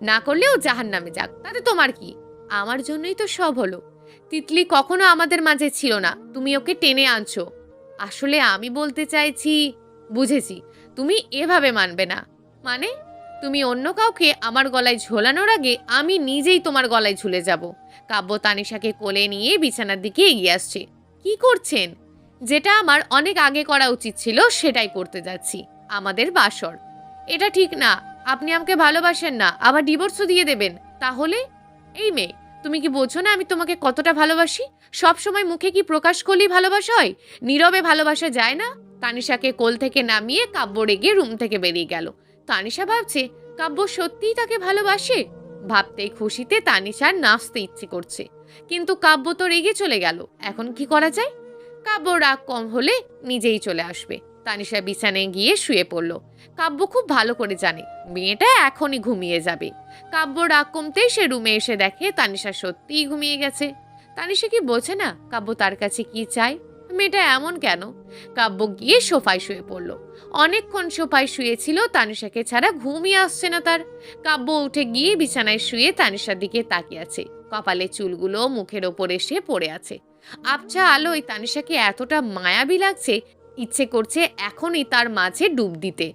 না করলেও জাহান্নামে যাক, তাতে তোমার কি? আমার জন্যই তো সব হলো। তিতলি কখনো আমাদের মাঝে ছিল না, তুমি ওকে টেনে আনছো। আসলে আমি বলতে চাইছি, বুঝেছি, তুমি এভাবে মানবে না। মানে? তুমি অন্য কাউকে আমার গলায় ঝোলানোর আগে আমি নিজেই তোমার গলায় ঝুলে যাব। কাব্য তানিশাকে কোলে নিয়ে বিছানার দিকে এগিয়ে আসছে। কি করছেন? যেটা আমার অনেক আগে করা উচিত ছিল সেটাই করতে যাচ্ছি। আমাদের বাসর। এটা ঠিক না। আপনি আমাকে ভালোবাসেন না, আবার ডিভোর্সও দিয়ে দেবেন। তাহলে? এই মেয়ে, তুমি কি বোঝো না আমি তোমাকে কতটা ভালোবাসি? সব সময় মুখে কি প্রকাশ করলেই ভালোবাসা হয়? নীরবে ভালোবাসা যায় না? তানিশাকে কোল থেকে নামিয়ে কাব্য রেগে রুম থেকে বেরিয়ে গেল। তানিশা ভাবছে কাব্য সত্যিই তাকে ভালোবাসে। ভাবতেই খুশিতে তানিশার নাচতে ইচ্ছে করছে, কিন্তু কাব্য তো রেগে চলে গেল। এখন কি করা যায়? কাব্য রাগ কম হলে নিজেই চলে আসবে। তানিশা বিছানায় গিয়ে শুয়ে পড়ল। কাব্য খুব ভালো করে জানে মেয়েটা এখনই ঘুমিয়ে যাবে। কাব্য রাগ কমতেই সে রুমে এসে দেখে তানিশা সত্যিই ঘুমিয়ে গেছে। তানিশা কি বোঝে না কাব্য তার কাছে কি চায়? মেয়েটা এমন কেন? কাব্য গিয়ে সোফায় শুয়ে পড়ল। অনেকক্ষণ সোফায় শুয়েছিল, তানিশাকে ছাড়া ঘুমই আসছে না তার। কাব্য উঠে গিয়ে বিছানায় শুয়ে তানিশার দিকে তাকিয়ে আছে। কপালে চুলগুলো মুখের ওপর এসে পড়ে আছে। আবছা আলোয় তানিশাকে এতটা মায়াবী লাগছে, ইচ্ছে করছে এখনই তার মাঝে ডুব দিতে।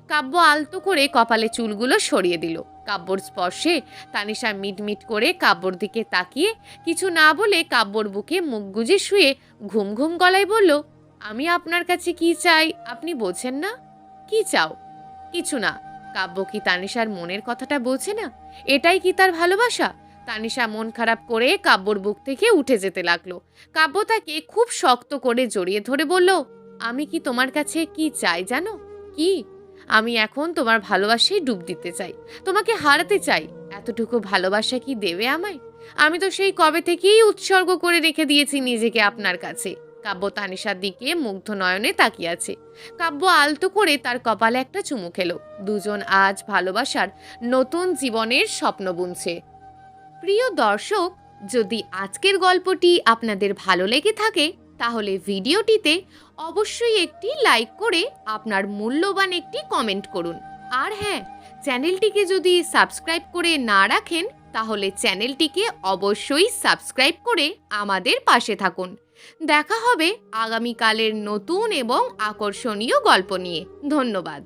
কাব্য আলতো করে কপালে চুলগুলো সরিয়ে দিল। কাব্যর স্পর্শে তানিশা মিটমিট করে কাব্যর দিকে তাকিয়ে কিছু না বলে কাব্যর বুকে মুখ গুজে শুয়ে ঘুম ঘুম গলায় বলল, আমি আপনার কাছে কি চাই আপনি বোঝেন না? কি চাও? কিছু না। কাব্য কি তানিশার মনের কথাটা বোঝে না? এটাই কি তার ভালোবাসা? তানিশা মন খারাপ করে কাব্যর বুক থেকে উঠে যেতে লাগলো। কাব্য তাকে খুব শক্ত করে জড়িয়ে ধরে বলল, আমি কি তোমার কাছে কি চাই জানো? কি? আমি এখন তোমার ভালোবাসায় ডুব দিতে চাই, তোমাকে হারাতে চাই। এতটুকু ভালোবাসা কি দেবে আমায়? আমি তো সেই কবে থেকেই উৎসর্গ করে রেখে দিয়েছি নিজেকে আপনার কাছে। কাব্য তানিশার দিকে মুগ্ধ নয়নে তাকিয়ে আছে। কাব্য আলতো করে তার কপালে একটা চুমু খেলো। দুজন আজ ভালোবাসার নতুন জীবনের স্বপ্ন বুনছে। প্রিয় দর্শক, যদি আজকের গল্পটি আপনাদের ভালো লেগে থাকে তাহলে ভিডিওটিতে অবশ্যই একটি লাইক করে আপনার মূল্যবান একটি কমেন্ট করুন। আর হ্যাঁ, চ্যানেলটিকে যদি সাবস্ক্রাইব করে না রাখেন তাহলে চ্যানেলটিকে অবশ্যই সাবস্ক্রাইব করে আমাদের পাশে থাকুন। দেখা হবে আগামীকালের নতুন এবং আকর্ষণীয় গল্প নিয়ে। ধন্যবাদ।